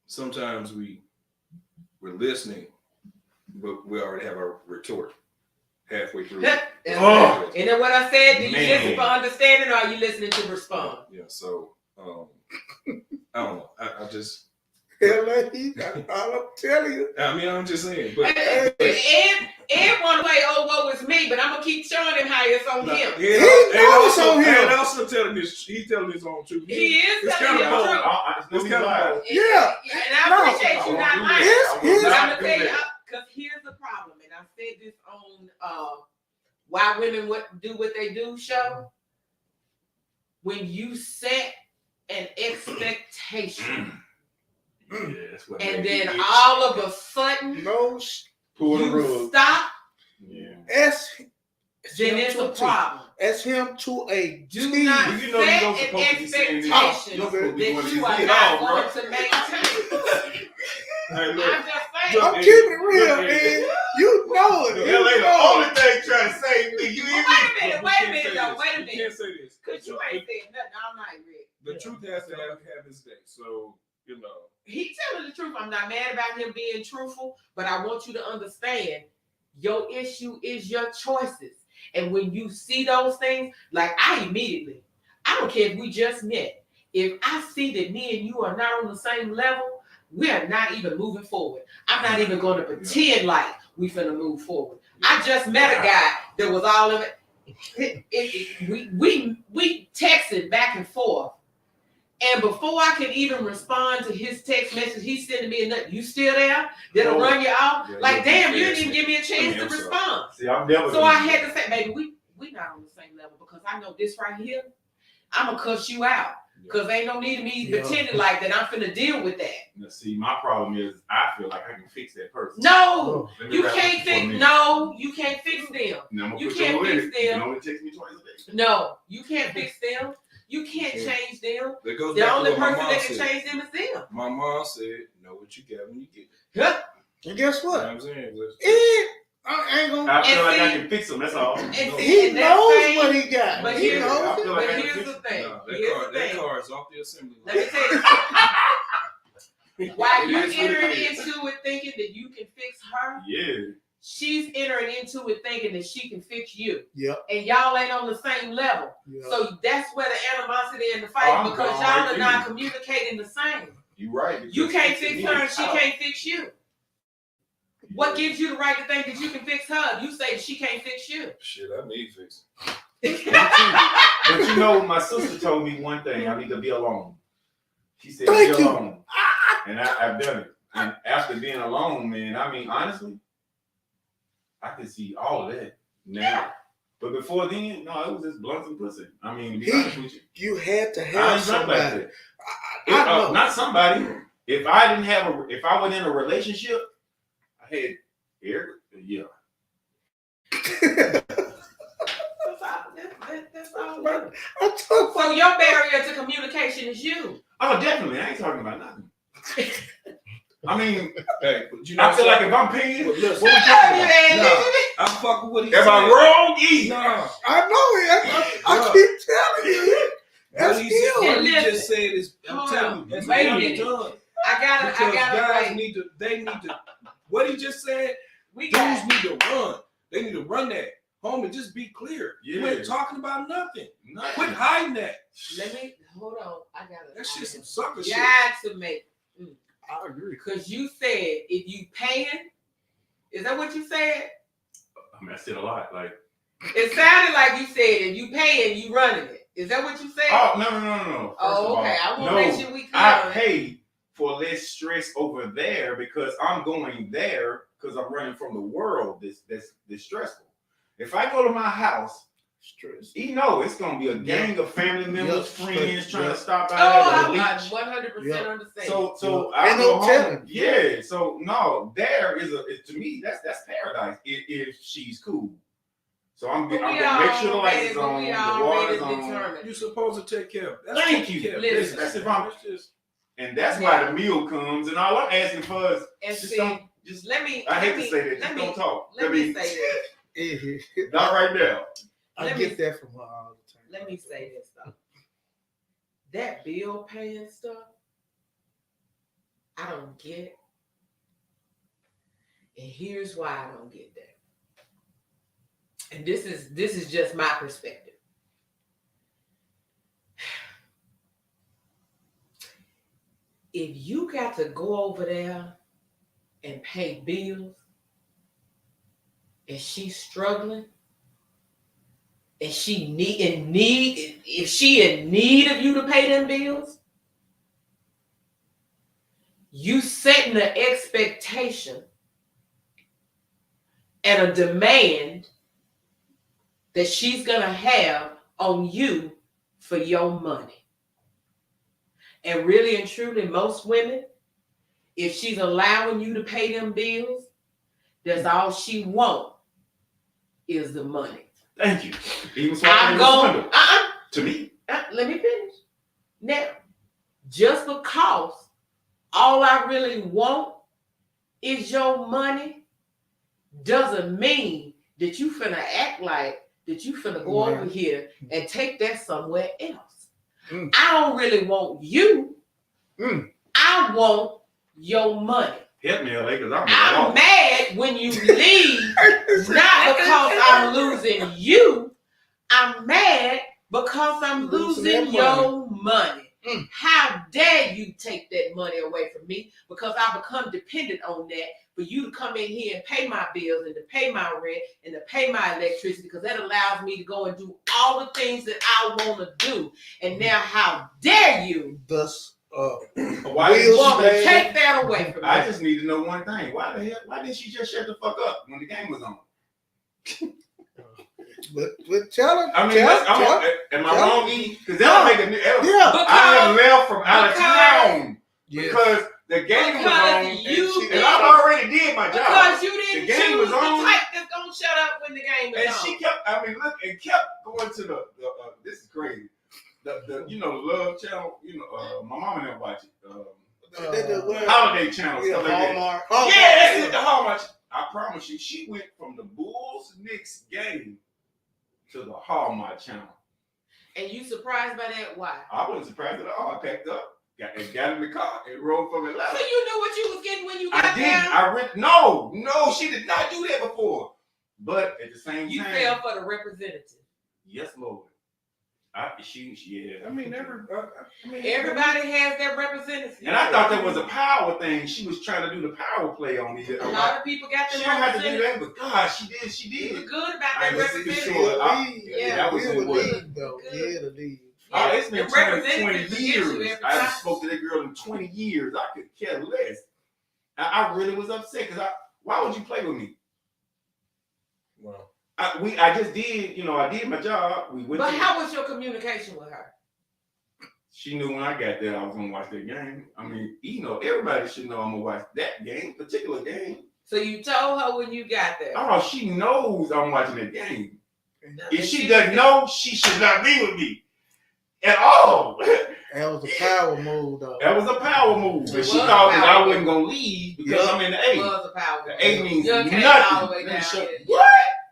Sometimes we're listening, but we already have our retort halfway through. Oh. And then what I said, do you Man. listen for understanding or are you listening to respond? Yeah, so I don't know. I just, LA, that's all I'm telling you. I mean, I'm just saying, but Ed want to play, oh, woe is me, but I'm going to keep showing him how it's on no, him. He knows on him. And also telling this, he's telling his own truth. He is It's telling you kinda the bold. truth. It's It's kind of live. bold. Yeah. And I No. appreciate you I not won't do lying. It's that. I will his- But not I'm going do to tell you, that. because here's the problem, and I said this on Why Women Do What They Do show. when you set an expectation Yeah, that's what and made then me itch. all of a sudden No, Pull the you rug. stop, Yeah. then it's a problem. As him to a Do T. not You know you set don't an supposed to be saying this. expectation You're supposed to be going that to you are get not off, bro. going to maintain. Hey, I'm look. just saying. I'm keeping it real, Look, man. You know it. Look, You LA the know only it. thing trying to save me. You hear me? Wait a minute though, wait a You minute. can't say this. Cause you ain't said nothing all night, Rick. The truth has to have its day. So, you know. He telling the truth. I'm not mad about him being truthful, but I want you to understand your issue is your choices. And when you see those things, like I don't care if we just met. If I see that me and you are not on the same level, we are not even moving forward. I'm not even going to pretend like we finna move forward. I just met a guy that was all of it. We texted back and forth. And before I could even respond to his text message, he's sending me a note. You still there? Did I run you off? Yeah, Like, yeah, damn, you yeah, didn't even give me a chance to I'm sorry. respond. See, I'm never. So I had to say, baby, we not on the same level because I know this right here, I'm going to cuss you out. Because ain't no need of me pretending like that I'm finna deal with that. Now, see, my problem is I feel like I can fix that person. No, Let me you wrap can't this for a fix. minute. No, you can't fix them. Now, I'm gonna You put can't your fix in it. them. You can only text me twice a day. No, you can't fix them. You can't change them. That goes The back only to what my person mom that can said. change them is them. My mom said, know what you get when you get it. Huh? And guess You know what? what I'm saying? I ain't gonna. I feel And like I see- can fix them. That's all. And No. see, He and that knows same- what he got. But He here's, knows. I feel like but I here's can the fix thing. No, Here's the that thing. car is off the assembly Let me line. tell you. While you It is what it entering is. into it thinking that you can fix her, Yeah. she's entering into it thinking that she can fix you. Yep. And y'all ain't on the same level. Yep. So that's where the animosity and the fight I'm because gone y'all right are not there. communicating the same. You right. You because can't fixing fix me her and is she out. can't fix you. What gives you the right to think that you can fix her? You say she can't fix you. Shit, I need fixing. But you know, my sister told me one thing. I need to be alone. She said, Thank be you. alone. And I've done it. And after being alone, man, I mean, honestly, I can see all of that now. But before then, no, it was just blunts and pussy. I mean, to be honest with you, You had to I have ain't drunk like somebody. that. I know. Not somebody. If I was in a relationship, I had Eric, yeah. That's all. I'm talking So your barrier to communication is you. Oh, definitely. I ain't talking about nothing. I mean, Hey, but you know, I feel like if I'm paying, Well, what listen, we talking about? I'm fucking with what he Am said. I wrong? E. No. I know it. I Bruh. keep telling you. That's What he, said, skill. what he Listen. just said is, I'm Hold telling on. you, that's Wait a what minute. he's done. I gotta Because guys wait. need to, what he just said, We dudes got need to run. They need to run that. Homie, just be clear. You Yeah. ain't talking about nothing. Nothing. Quit hiding that. let me hold on. I gotta That shit's some sucker shit. got to make I agree. because you said if you paying, is that what you said? I mean, I said a lot. Like, It sounded like you said if you paying, you running it. Is that what you said? oh no. First of all, okay. I want to no, make sure we clear. I on it. pay for less stress over there because I'm going there because I'm running from the world. This stressful. If I go to my house, Stress. you know it's gonna be a gang of family members, Yeah. friends trying Yeah. to stop Oh, out I at the beach. 100% Yeah. understand. So Yeah. I Ain't go no home. telling. Yeah. So no, there is to me that's paradise if she's cool. So I'm But gonna we make sure the light already- is but on, we the already water's on, determined. You're supposed to take care of. That's Thank taking you. care of Listen. business. That's if I'm- It's just, and that's why the meal comes. And all I'm asking for is And just see, don't just. let me. I let hate me, to say that. Let Just me, don't talk. Let I me mean, say this. not right now. I Let get me- that from her all the time. Let me say this though. That bill paying stuff, I don't get. And here's why I don't get that. And this is just my perspective. If you got to go over there and pay bills and she's struggling and if she in need of you to pay them bills, you setting an expectation and a demand that she's gonna have on you for your money. And really and truly, most women, if she's allowing you to pay them bills, that's all she wants is the money. Thank you. Even so, I'm going, to me. let me finish. Now, just because all I really want is your money doesn't mean that you finna act like that you finna go over here and take that somewhere else. I don't really want you. I want your money. Help me, LA, because I'm mad when you leave, not because I'm losing you. I'm mad because I'm losing your money. How dare you take that money away from me? Because I become dependent on that for you to come in here and pay my bills and to pay my rent and to pay my electricity, because that allows me to go and do all the things that I want to do. And now, how dare you why did want to take that away from me? I just need to know one thing. Why the hell? Why didn't she just shut the fuck up when the game was on? But tell her. I mean, am I wrong, E? Because that'll make a new. Yeah. I have left from out of town because the game was on, and I already did my job. Because you didn't The game choose was the on. type that's gonna shut up when the game is And on. she kept, kept going to the this is crazy. The the Love Channel, my mama never watch it. Holiday Channel, stuff like that. Hallmark. Yeah, that's it, the Hallmark. I promise you, she went from the Bulls-Knicks game to the Hallmark Channel. And you surprised by that? Why? I wasn't surprised at all. I packed up, got in the car, and rode from So Atlanta. you knew what you was getting when you got I there? didn't. No, she did not do that before. But at the same You time, fell for the representative. yes, Lord. Yeah. I mean, Everybody has their representative. And I thought that was a power thing. She was trying to do the power play on me. A lot of people got She the don't have to do representative. that, but God, she You did. were good about I that was pretty representative. sure. Yeah, that was in what? The league. Oh, it's been The 20 representatives against you years. every I haven't time. spoke to that girl in 20 years. I could care less. I really was upset because why would you play with me? Well, I just did, I did my job. We went But to, how was your communication with her? she knew when I got there I was gonna watch that game. I mean, everybody should know I'm gonna watch that particular game. So you told her when you got there. Oh, she knows I'm watching that game. If And she doesn't know, she should not be with me at all. That was a power move, though. That was a power move. It And she was thought a that power I wasn't gonna leave because I'm in the It A. was a power. The A means You came nothing. all the way Let me down show- here. What?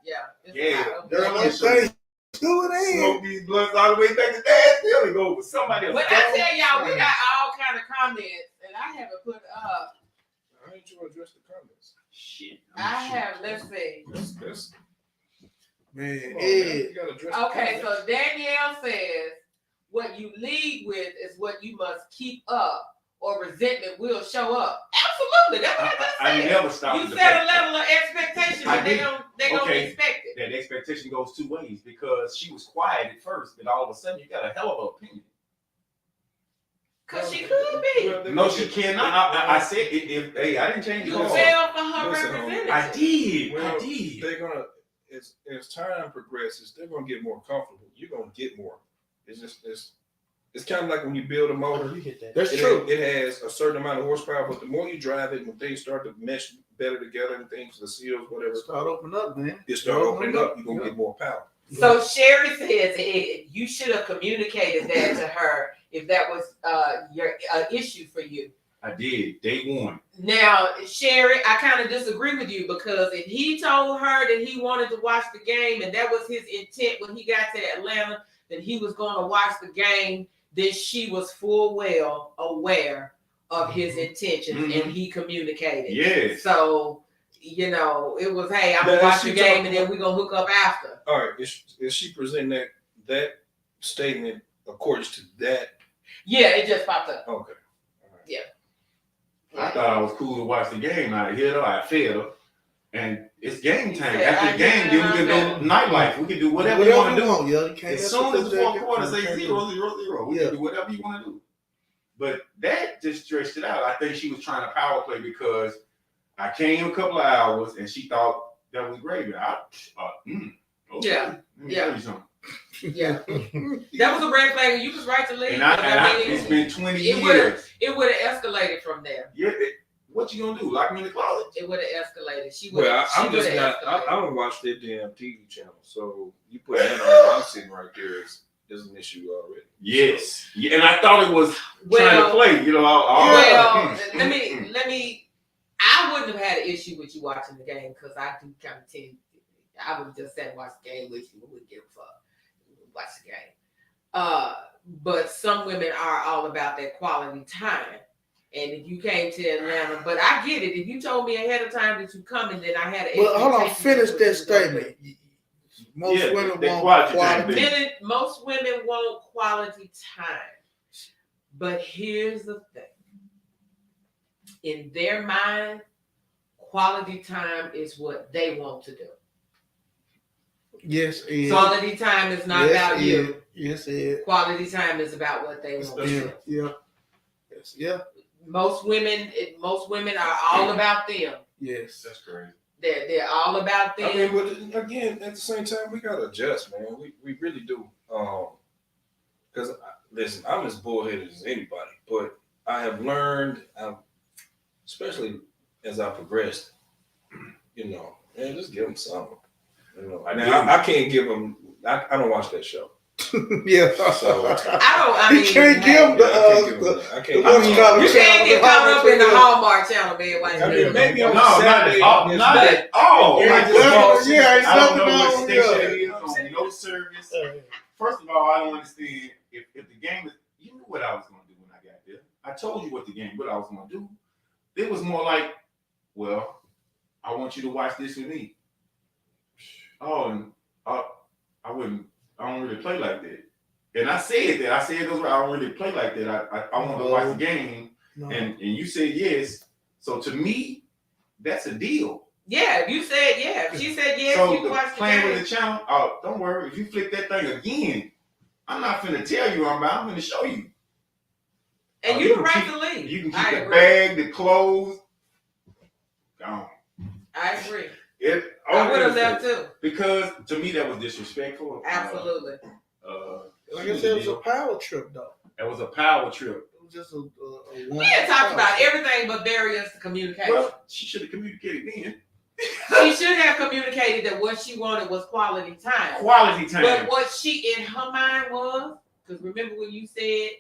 Yeah. It's Yeah. a power. Girl, Let me let's show you. say, do it in. Smoke these blunts all the way back to Nashville and go over somebody else. But I tell y'all, we got all kind of comments, and I haven't put up. I ain't trying to address the comments. Shit. I have. Let's see. That's Man, come on, man. Ed. You gotta address the Okay, comments. so Danielle says, "What you lead with is what you must keep up, or resentment will show up." Absolutely, that's what I just I said. never stopped. You the set a fact level of expectation, I and they did. gonna Okay. expect it. that expectation goes two ways because she was quiet at first, but all of a sudden you got a hell of an opinion. Cause she could be. Well, they- No, she cannot. I said if hey, I didn't change You the Listen. fell for her Listen, representative. I did. Well, I did. They're gonna as time progresses, they're gonna get more comfortable. You're gonna get more. It's kind of like when you build a motor. You get that. That's It, true. it has a certain amount of horsepower, but the more you drive it, when things start to mesh better together and things, the seals, whatever, Start opening up, man. it start opening up. You're gonna get more power. So Sherry says, Ed, you should have communicated that to her if that was your issue for you. I did. Day one. Now, Sherry, I kind of disagree with you because if he told her that he wanted to watch the game and that was his intent when he got to Atlanta, that he was going to watch the game, then she was full well aware of his intentions Mhm. and he communicated. Yes. So, it was, hey, I'm going Now, to watch she the game talked and then we're going to hook up after. All right, is she presenting that statement according to that? Yeah, it just popped up. Okay. I thought I was cool to watch the game. I hit her, I fed her, and it's game time. Yeah, After I the game, did, then we I can do nightlife. We can do whatever you want to do. want, yo. You can't As have soon as the to fourth do quarter that. say 0-0-0, we Yeah. can do whatever you want to do. But that just stretched it out. I think she was trying to power play because I came a couple of hours and she thought that was gravy. Okay. Yeah. Let me Yeah. tell you something. Yeah. That was a red flag, and you was right to leave. And it's been 20 it years. It would have escalated from there. Yeah, what you gonna do? Lock me in the closet? It would have escalated. She would. Well, I'm just not. escalated. I don't watch that damn TV channel. So you put that on. I'm sitting right there. There's an issue already. Yes. Yeah, and I thought it was trying to Well, play. You know. let me. I wouldn't have had an issue with you watching the game because I do kind of tend. I would just sit and watch the game with you. We wouldn't give a fuck. Watch the game. But some women are all about that quality time. And if you came to Atlanta, but I get it. If you told me ahead of time that you coming, then I had an Well, hold on. expectation Finish of that what you were gonna statement. Most Yeah, women they want quality quality. time. Most women want quality time. But here's the thing. In their mind, quality time is what they want to do. Yes, it is. Quality time is not Yes, about it you. is. Yes, it is. Quality time is about what they want to Yeah, do. yeah. Yes, yeah. Most women are all about them. Yes. That's crazy. They're all about them. I mean, but again, at the same time, we gotta adjust, man. We really do. Because listen, I'm as bullheaded as anybody, but I have learned, especially as I progressed, man, just give them something. I can't give them. I don't watch that show. Yeah. So You can't give the I can't. You can't get caught up in the Hallmark channel, man. I mean, maybe on No, Saturday. not at all. Yeah, it's I don't know nothing what on station here. it is on no service. First of all, I don't understand if the game is. You knew what I was going to do when I got there. I told you what I was going to do. It was more like, well, I want you to watch this with me. Oh, and I don't really play like that. And I said that. I said those words. I don't really play like that. I want to watch the game. No. And you said yes. So to me, that's a deal. Yeah, you said yeah. She said yes. So You can the watch the playing game. with the channel, oh, don't worry. If you flick that thing again, I'm not finna tell you I'm finna show you. And you you can right keep- to leave. You can I keep the agree. bag, the clothes. Gone. I agree. I would have left too. Because to me that was disrespectful. Absolutely. Like I said, it was a power trip, though. It was a power trip. It was just a We had talked about everything but barriers to communication. Well, she should have communicated then. She should have communicated that what she wanted was quality time. Quality time. But what she in her mind was, because remember when you said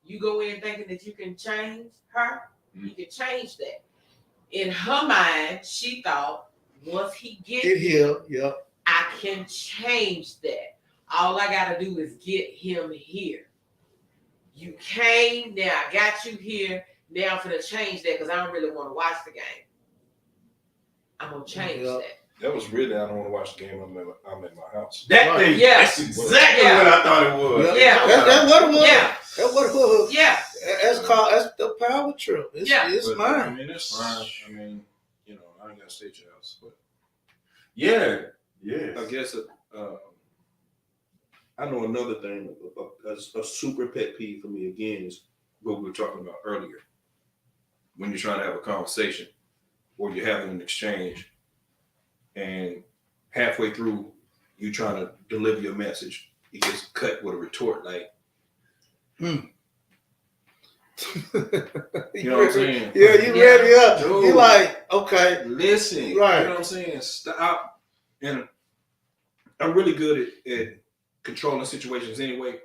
you go in thinking that you can change her, you can change that. In her mind, she thought once he Get gets here, yep. I can change that. All I gotta do is get him here. You came, now I got you here. Now I'm gonna change that because I don't really want to watch the game. I'm gonna change Yep. that. That was really, I don't want to watch the game. I'm at my house. that Right. thing, Yeah. that's exactly Yeah. what I thought it was. Yeah. That's what it was. Yeah. That's what it was. Yeah. That's the power trip. It's But, I mine. mean, it's fine. I mean, I ain't got to stay at your house, but Yeah. Yeah. I guess I know another thing, a super pet peeve for me again is what we were talking about earlier. When you're trying to have a conversation or you're having an exchange, and halfway through you trying to deliver your message, it gets cut with a retort like, you know what I'm saying? Yeah, you Yeah. ready up. Dude. You like, okay. Listen, Right. You know what I'm saying? Stop. And I'm really good at controlling situations anyway.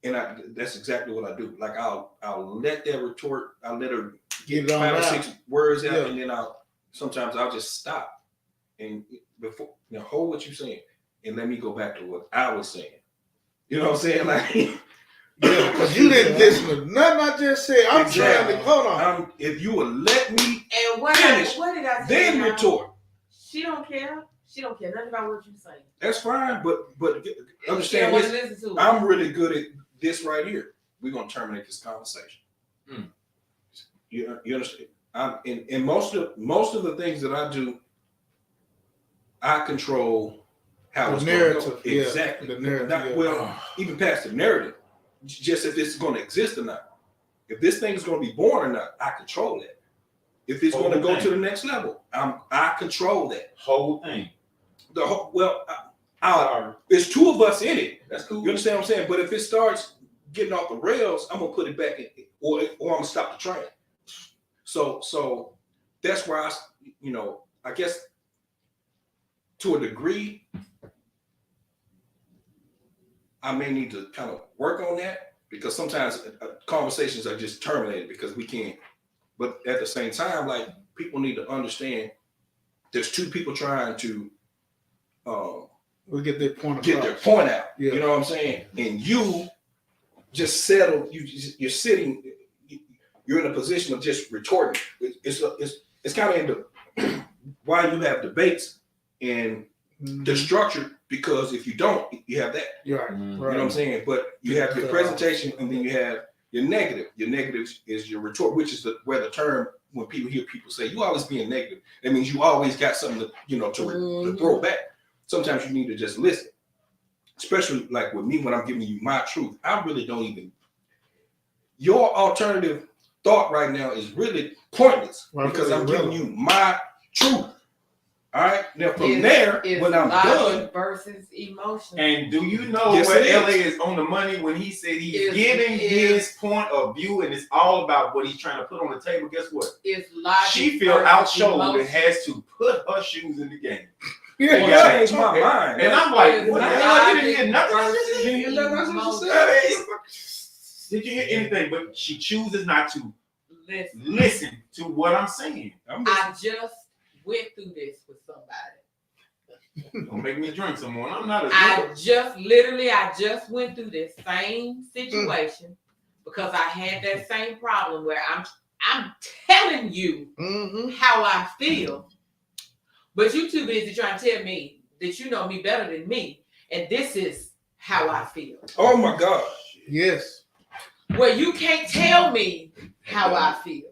And that's exactly what I do. Like I'll let that retort, I'll let her Get it on 5 or out. 6 words out, Yeah. and then sometimes I'll just stop and before hold what you're saying and let me go back to what I was saying. You know what I'm saying? Like Yeah, because you didn't listen to nothing I just said. I'm Exactly. trying to, hold on. if you would let me And what finish, did I say? then now? retort. She don't care. She don't care nothing about what you say. That's fine, but She understand don't want to this. listen to it. I'm really good at this right here. We're gonna terminate this conversation. You understand? In most of the things that I do, I control how The it's narrative, going to go. yeah, Exactly. the narrative, Not- yeah. Well, even past the narrative, just if it's going to exist or not. If this thing is going to be born or not, I control that. If it's going to go to the next level, I control that. Whole thing. The whole, well, There's two of us in it. That's cool. You understand what I'm saying? But if it starts getting off the rails, I'm gonna put it back in, or I'm gonna stop the train. So that's where I guess to a degree, I may need to kind of work on that, because sometimes conversations are just terminated because we can't. But at the same time, like, people need to understand there's two people trying to We'll get their point get across. their point out. Yeah. You know what I'm saying? And you just settle. You're sitting. You're in a position of just retorting. It's kind of in the why you have debates and the structure, because if you don't, you have that. Yeah, right. You know what I'm saying? But you have your presentation, and then you have your negative. Your negative is your retort, which is where the term, when people hear people say you always being negative, that means you always got something to throw back. Sometimes you need to just listen, especially like with me when I'm giving you my truth. I really don't even. Your alternative thought right now is really pointless, because I'm giving you my truth. All right. Now from there, when I'm done, versus emotion. And do you know Yes, where it LA is on the money when he said he's giving his point of view, and it's all about what he's trying to put on the table? Guess what? It's logic. She feel outshowed and has to put her shoes in the game. you Yeah. changed my mind. And I'm like, what the hell? You didn't hear nothing. versus You didn't hear nothing I just said? I mean, did you hear anything? But she chooses not to listen to what I'm saying. I just went through this with somebody. Don't make me drink some more. I'm not a I drinker. just went through this same situation because I had that same problem where I'm telling you how I feel, but you too busy trying to tell me that you know me better than me, and this is how I feel. Oh my God. Yes. Well, you can't tell me how I feel.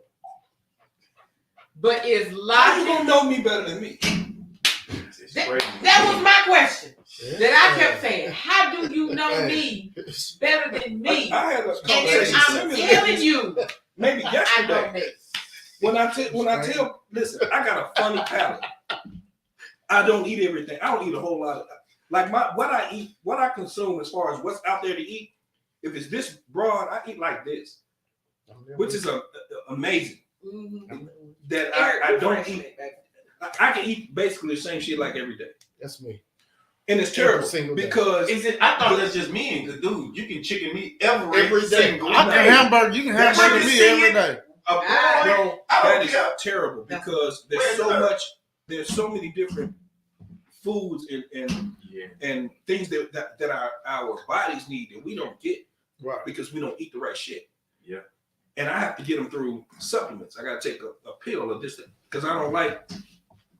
But is How you logic? gonna know me better than me? It's crazy. That was my question. That I kept saying. How do you know me better than me? I had a And conversation if I'm similar to telling this you, maybe I yesterday. know this. When I tell, listen, I got a funny palate. I don't eat everything. I don't eat a whole lot of like what I eat, what I consume as far as what's out there to eat. If it's this broad, I eat like this, which is amazing. That I don't eat. I can eat basically the same shit like every day, That's me. and it's terrible single day. because Is it? I thought that's just me. Cause dude, you can chicken meat every Every day. single I can day. hamburger. You can That's hamburger what me you see every it. day. a boy, I that don't is care. terrible because there's Where's so her? much. There's so many different foods and Yeah. things that our bodies need that we don't get Right. because we don't eat the right shit. Yeah. And I have to get them through supplements. I got to take a pill or this because I don't like.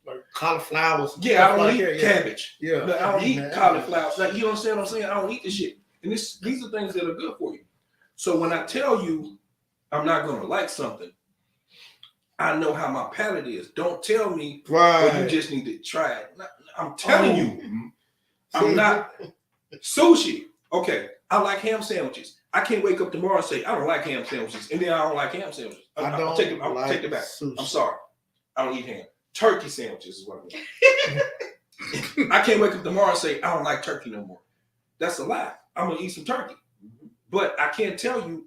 Like cauliflower. Yeah, I don't like eat that, yeah. cabbage. Yeah. But I don't eat Man. cauliflower. Like, you understand what I'm saying? I don't eat this shit. And these are things that are good for you. So when I tell you I'm not going to like something, I know how my palate is. Don't tell me, Right. well, you just need to try it. I'm telling you, See? I'm not. Sushi. Okay, I like ham sandwiches. I can't wake up tomorrow and say, I don't like ham sandwiches. And then I don't like ham sandwiches. I'll take it back. sushi. I'm sorry. I don't eat ham. Turkey sandwiches is what I mean. I can't wake up tomorrow and say, I don't like turkey no more. That's a lie. I'm going to eat some turkey. But I can't tell you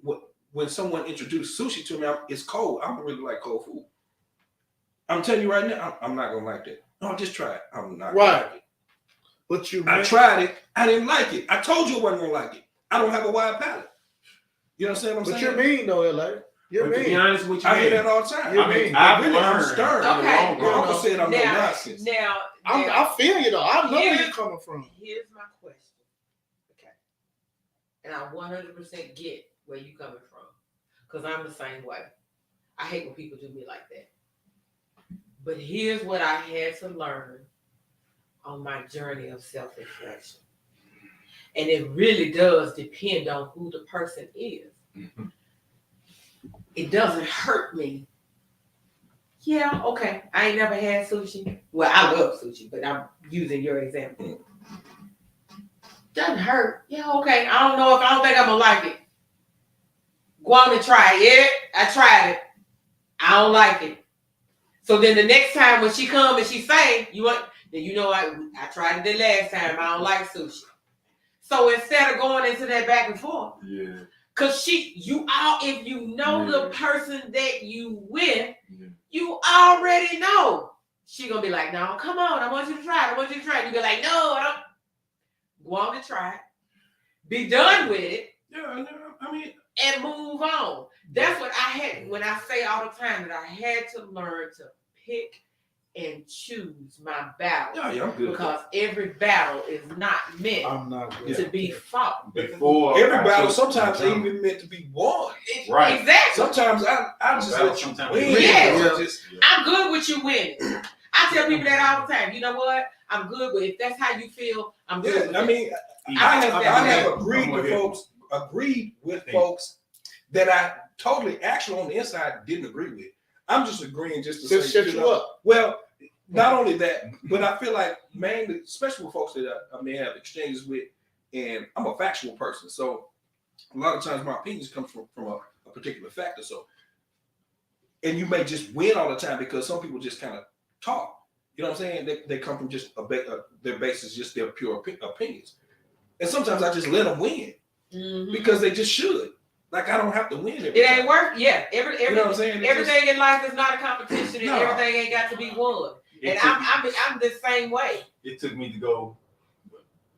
when someone introduced sushi to me, it's cold. I don't really like cold food. I'm telling you right now, I'm not going to like that. No, just try it. I'm not going to like it. What you I meant? tried it. I didn't like it. I told you I wasn't going to like it. I don't have a wide palate. You understand what I'm What saying? you mean though, LA? You But to be mean? honest with you, I hear man, that all the time. You I mean, mean? I've Really, I'm learned stern. in the Okay. long My run. uncle said I'm no nonsense. Now, I feel you though. I know where Here's- you're coming from. here's my question. Okay. And I 100% get where you coming from. Because I'm the same way. I hate when people do me like that. But here's what I had to learn on my journey of self-reflection. And it really does depend on who the person is. Mhm. It doesn't hurt me. Yeah, okay. I ain't never had sushi. Well, I love sushi, but I'm using your example. Doesn't hurt. Yeah, okay. I don't think I'm gonna like it. Go on and try it. Yeah, I tried it. I don't like it. So then the next time when she come and she say, Then you know I tried it the last time. I don't like sushi. So instead of going into that back and forth, Yeah. cause if you know the Yeah. person that you with, Yeah. you already know. She gonna be like, no, come on, I want you to try it. I want you to try it. You be like, no, I don't. Go on and try it. Be done with it. Yeah, I mean, And move on. That's what I had when I say all the time that I had to learn to pick and choose my battle. yeah, I'm good. Because every battle is not meant I'm not good. to be fought. Before Every I battle took sometimes my ain't time. even meant to be won. Right. Exactly. Sometimes I just Battle let you sometimes win. is Yes. Yeah. Just, I'm good with you winning. I tell people that all the time. You know what? I'm good with if that's how you feel, I'm good with I it. mean, I have agreed with folks that I totally actually on the inside didn't agree with. I'm just agreeing just to Just say, shut you up. Well, not only that, but I feel like mainly, especially with folks that I may have exchanges with, and I'm a factual person, so a lot of times my opinions come from a particular factor. So, and you may just win all the time because some people just kind of talk. You know what I'm saying? They come from just their basis, just their pure opinions. And sometimes I just let them win Mhm. because they just should. Like I don't have to win every It time. ain't worth. Yeah, You know what I'm saying? It's everything in life is not a competition, and No. everything ain't got to be won. It And took- I'm the same way. It took me to go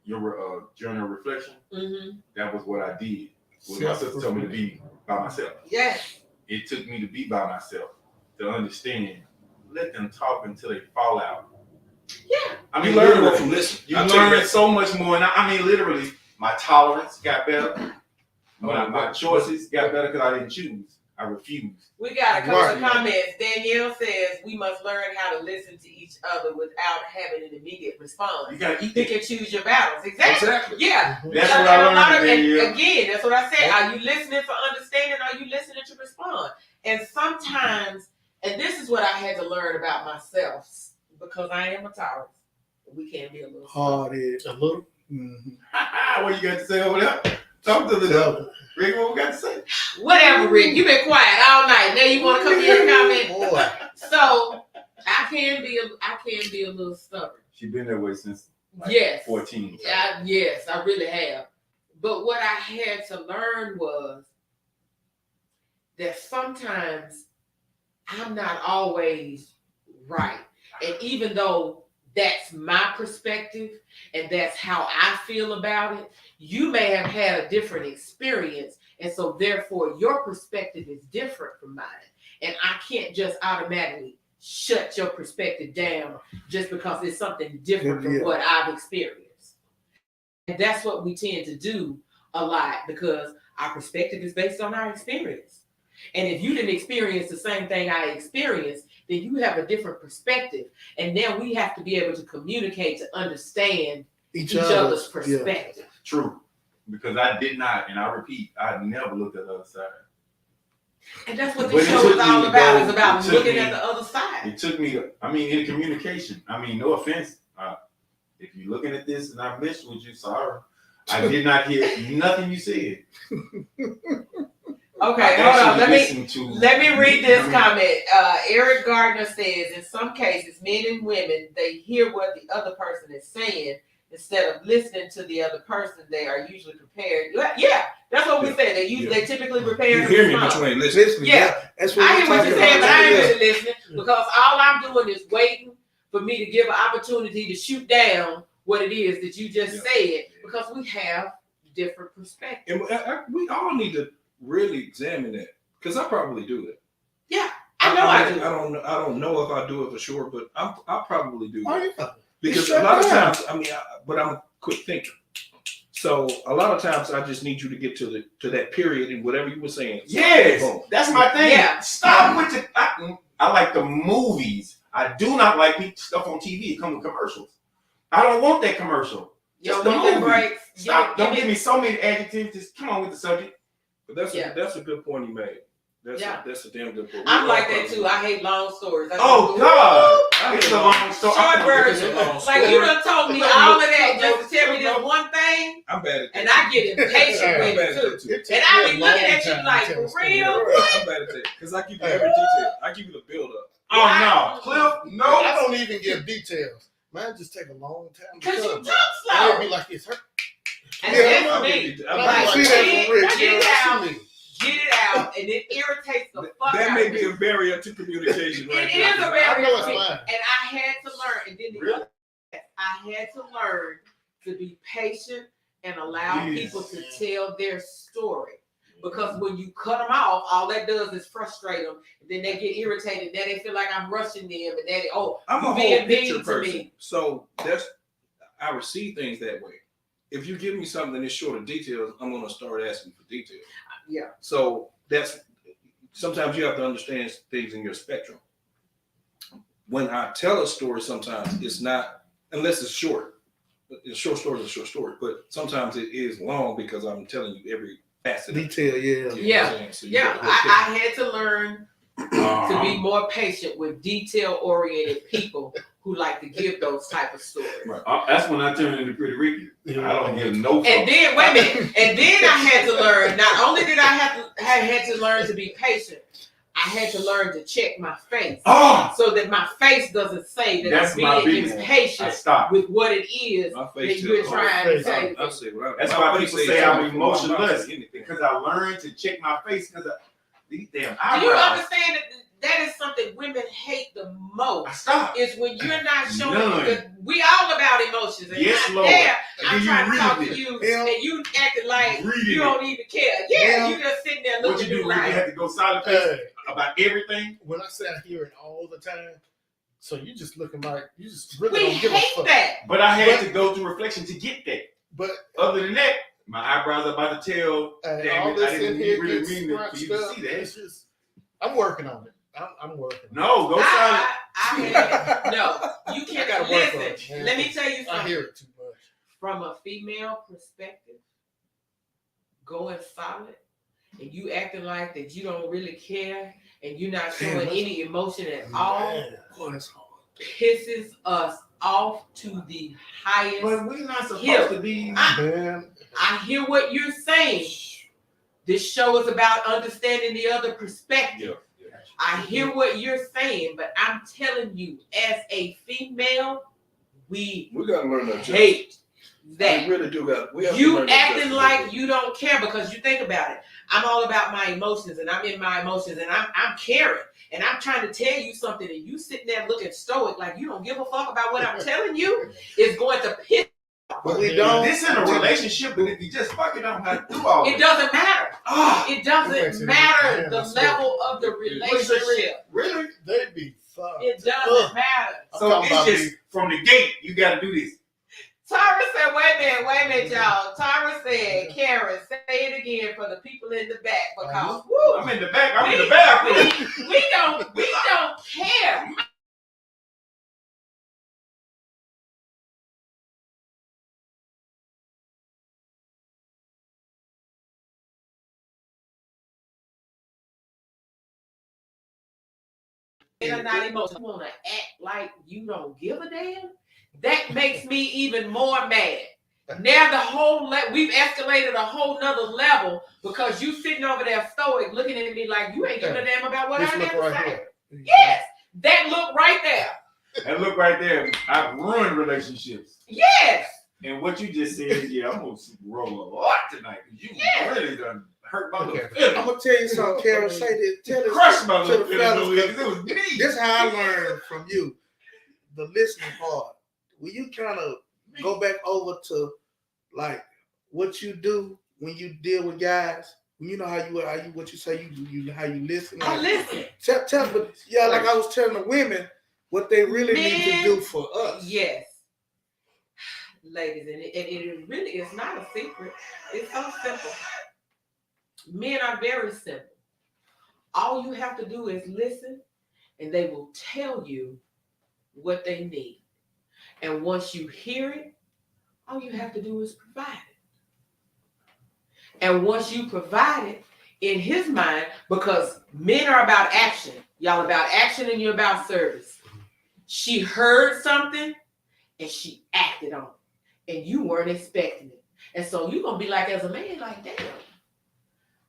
your journey of reflection. Mm-hmm. That was what I did. When my sister told me to be by myself. Yes. It took me to be by myself to understand. Let them talk until they fall out. Yeah. I You mean, learn more literally, from listening. you I'll tell you learn that. so much more. And I mean, literally, my tolerance got better. My choices got better because I didn't choose. I refused. We got a couple of Right. comments. Danielle says we must learn how to listen to each other without having an immediate response. You gotta eat Pick it. and choose your battles. Exactly. Exactly. Yeah. That's And what I a lot learned, of- Danielle. again, that's what I said. Are you listening for understanding? Or are you listening to respond? And sometimes, and this is what I had to learn about myself because I am a Taurus. We can be a little Hard is. A little. Mm-hmm. What you got to say over there? Talk to the devil. Rick, what we got to say? Whatever, Rick. You've been quiet all night. Now you want to come here and comment? Boy. So I can be a little stubborn. She been that way since Yes. 14. Yes, I really have. But what I had to learn was that sometimes I'm not always right. And even though that's my perspective and that's how I feel about it, you may have had a different experience. And so therefore your perspective is different from mine. And I can't just automatically shut your perspective down just because it's something different from what I've experienced. And that's what we tend to do a lot because our perspective is based on our experience. And if you didn't experience the same thing I experienced, then you have a different perspective. And now we have to be able to communicate to understand each other's perspective. True. Because I did not, and I repeat, I never looked at the other side. And that's what But this it show took is all me to about, go- is about it took looking me- at the other side. It took me, in communication. No offense. If you're looking at this and I messed with you, sorry. I did not hear nothing you said. Okay, I hold on. actually listened to- Let me read this comment. Eric Gardner says, in some cases, men and women, they hear what the other person is saying. Instead of listening to the other person, they are usually prepared. Yeah, that's what we said. They typically prepare You to hear me, respond. but you ain't listening. Listening. Yeah. That's what I we're hear what talking you're saying, but about. I ain't Yeah. really listening because all I'm doing is waiting for me to give an opportunity to shoot down what it is that you just said because we have different perspectives. And we all need to really examine that because I probably do it. Yeah, I know I do. I don't know if I do it for sure, but I probably do Oh, it. yeah. Because Shut a lot of down. times, but I'm a quick thinker. So a lot of times I just need you to get to that period and whatever you were saying. Yes, Boom. that's my thing. Yeah. Stop with the. I like the movies. I do not like stuff on TV. It comes with commercials. I don't want that commercial. Yo, Just the want them movie. breaks. Stop. Don't give me so many adjectives. Just come on with the subject. But that's Yeah. that's a good point you made. That's a damn good point. I'm like that too. I hate long stories. I Oh just- God, it's a long story. Short version. It's a long Like you done told me all of that just to tell me this No. one thing, I'm bad at that. and I get impatient I'm with bad it at too. that too. It took And me I a be long looking at you time like, to for understand real? that. I'm bad at that because I give you every detail. I give you the build up. Oh no, Cliff, No, no. I don't even give details. Mine just take a long time. Because you come. talk And slow. it'd be like it's hurt. And Yeah, that's I'll me. give you- I'll And Like, I give see you- that from Rick. get you it know, out. see me. Get it out, and it irritates the fuck That out may of be me. a barrier to communication right It now. is a I barrier know for me. it's mine. And I had to learn, and then the Really? other, I had to learn to be patient and allow Yes. people to tell their story. Because when you cut them off, all that does is frustrate them. And then they get irritated. Then they feel like I'm rushing them. And then, I'm a you whole being picture mean to person, me. so I receive things that way. If you give me something that's short of details, I'm gonna start asking for details. Yeah. So that's sometimes you have to understand things in your spectrum. When I tell a story, sometimes it's not unless it's short. A short story is a short story, but sometimes it is long because I'm telling you every facet. of it. Detail, yeah. You know what I'm Yeah. saying? So you Yeah, got the whole picture. I had to learn to be more patient with detail-oriented people who like to give those type of stories. Right. That's when I turn into Pretty Ricky. Yeah. I don't give no fuck. And then wait a minute. And then I had to learn. Not only did I had to learn to be patient, I had to learn to check my face Oh, so that my face doesn't say that That's I'm my being biggest one. I impatient stop. with what it is My that face you're tells- trying to face. say. I say what I- That's my why face people says say I'm something before my mouth emotionless, says anything. because I learned to check my face because these damn Do you eyebrows. understand that is something women hate the most? I stop. Is when you're not showing None. that we all about emotions. And Yes, not Lord. there, And I'm then trying to you talk read to it. you, Yeah. and you acting like Reading you it. don't even care. Yeah, Yeah. you just sitting there What looking you at do, me Ricky? You like, have to go silent face Hey, about everything. when I say I hear it all the time, so you just looking like you just really we don't give a hate fuck. that. But I had But- to go through reflection to get that. But Other than that, my eyebrows are about to tell. all Damn it, this I in didn't here really gets mean it for you to scrunched see up. that. It's just, I'm working on it. I'm working. On No, go silent. No, you I can't gotta work on listen. it, man. Let me tell you it. I something. hear it too much. From a female perspective, going solid and you acting like that you don't really care and you're not showing Damn, any emotion at all Man. Boy, that's hard. pisses us off to the highest. But we're not supposed Here. to be. Man, I hear what you're saying. This show is about understanding the other perspective. I hear what you're saying, but I'm telling you, as a female, we We gotta learn that. hate We that. really do got. We have to You learn that acting justice. like you don't care because you think about it. I'm all about my emotions and I'm in my emotions and I'm caring and I'm trying to tell you something and you sitting there looking stoic like you don't give a fuck about what I'm telling you is going to piss. But we don't. This in a relationship, but if you just fucking don't have to do all It that. doesn't matter. Ah, It Okay, doesn't so matter man, the that's level of the what is it, relationship. really? they be fucked. It up. doesn't matter. I'm So talking it's about just from the gate, you got to do this. Tyra said, wait a minute, y'all. Tyra said, Karen, say it again for the people in the back because woo, I'm in the back. I'm in the bathroom. we don't care. Men are not emotional. You want to act like you don't give a damn? That makes me even more mad. Now the whole we've escalated a whole nother level because you sitting over there stoic looking at me like you ain't giving a damn about what This I look have to right say. here. Yes, that look right there. And look right there. I've ruined relationships. Yes. And what you just said, yeah, I'm going to roll a lot tonight. You Yeah. really done hurt my little Okay. feelings. I'm gonna tell you something, Karen. Say this. Tell this Crushed my to little the feelings. fellas. Because it was me. This is how I learned from you. The listening part. Will you kind of go back over to like what you do when you deal with guys? When you know how you what you say you how you listen. I Like, listen. tell but yeah, like I was telling the women what they really need to Men, do for us. Yes. Ladies, and it really is not a secret. It's so simple. Men are very simple. All you have to do is listen, and they will tell you what they need. And once you hear it, all you have to do is provide it. And once you provide it, in his mind, because men are about action, y'all about action and you're about service. She heard something and she acted on it, and you weren't expecting it. And so you're gonna be like, as a man, like, damn,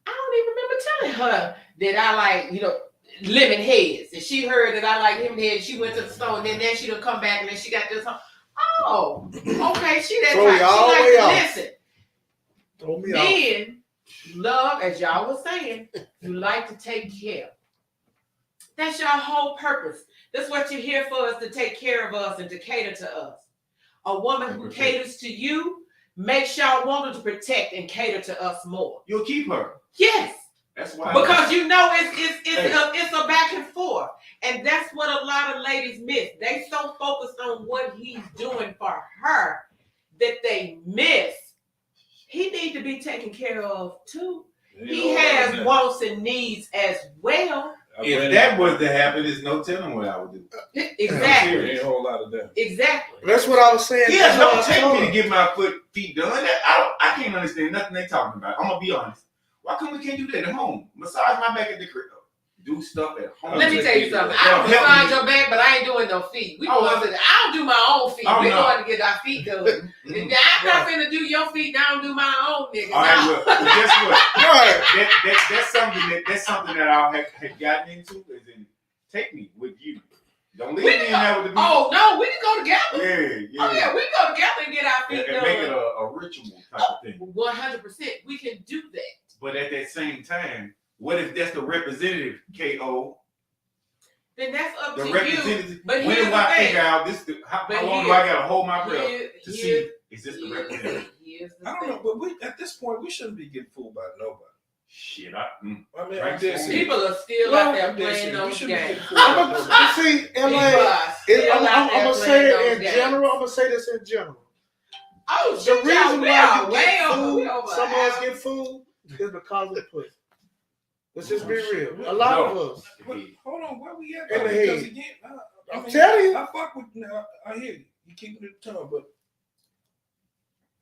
I don't even remember telling her that I like, lemon heads. And she heard that I like lemon heads. She went to the store and then she done come back and then she got this. Oh, okay. She that Throw type. you all the She way like off. to listen. Throw me off. Men love, as y'all was saying, you like to take care. That's your whole purpose. That's what you're here for, is to take care of us and to cater to us. A woman who caters to you makes y'all want her to protect and cater to us more. You'll keep her. Yes. That's why. Because you know it's a back and forth. And that's what a lot of ladies miss. They so focused on what he's doing for her that they miss. He needs to be taken care of too. He has wants and needs as well. If that was to happen, there's no telling what I would do. Exactly. Ain't a whole lot of that. Exactly. That's what I was saying. Yeah, That's don't what I take told me to her. get my feet done. I can't understand nothing they talking about. I'm gonna be honest. Why come we can't do that at home? Massage my back at the crib. Do stuff at home. Let me tell you something. I don't massage your back, but I ain't doing no feet. I don't do my own feet. Oh, We're no. going to get our feet done. I'm not finna do your feet. I don't do my own, nigga. All right, well, guess what? Right. That's something that I have gotten into. Is in take me with you. Don't leave me in there with the people. Oh no, we can go together. Yeah. Oh yeah, we can go together and get our feet And done. make it a ritual type of thing. 100%. We can do that. But at that same time, what if that's the representative, KO? Then that's up The to you. representative. But When here's do the I thing. figure out this? How But long do I gotta hold my breath Here- to here- see is this the representative? here's the I don't thing. know, but we at this point we shouldn't be getting fooled by nobody. Shit, I mean, Right. I'm dead serious. People are still Well, out there I'm dead playing serious. We those shouldn't be games. getting fooled by nobody. See, People LA, are still I'm out there gonna say playing it those in games. general. I'm gonna say this in general. Oh, The shit, reason y'all, we why are you way get over. We food, over some of an us hour. get food, is because of pussy. Let's just be real. A lot of us. But hold on, where we at? In the Because head. again, I'm telling you. I fuck with. I hear you. You keeping it tongue, but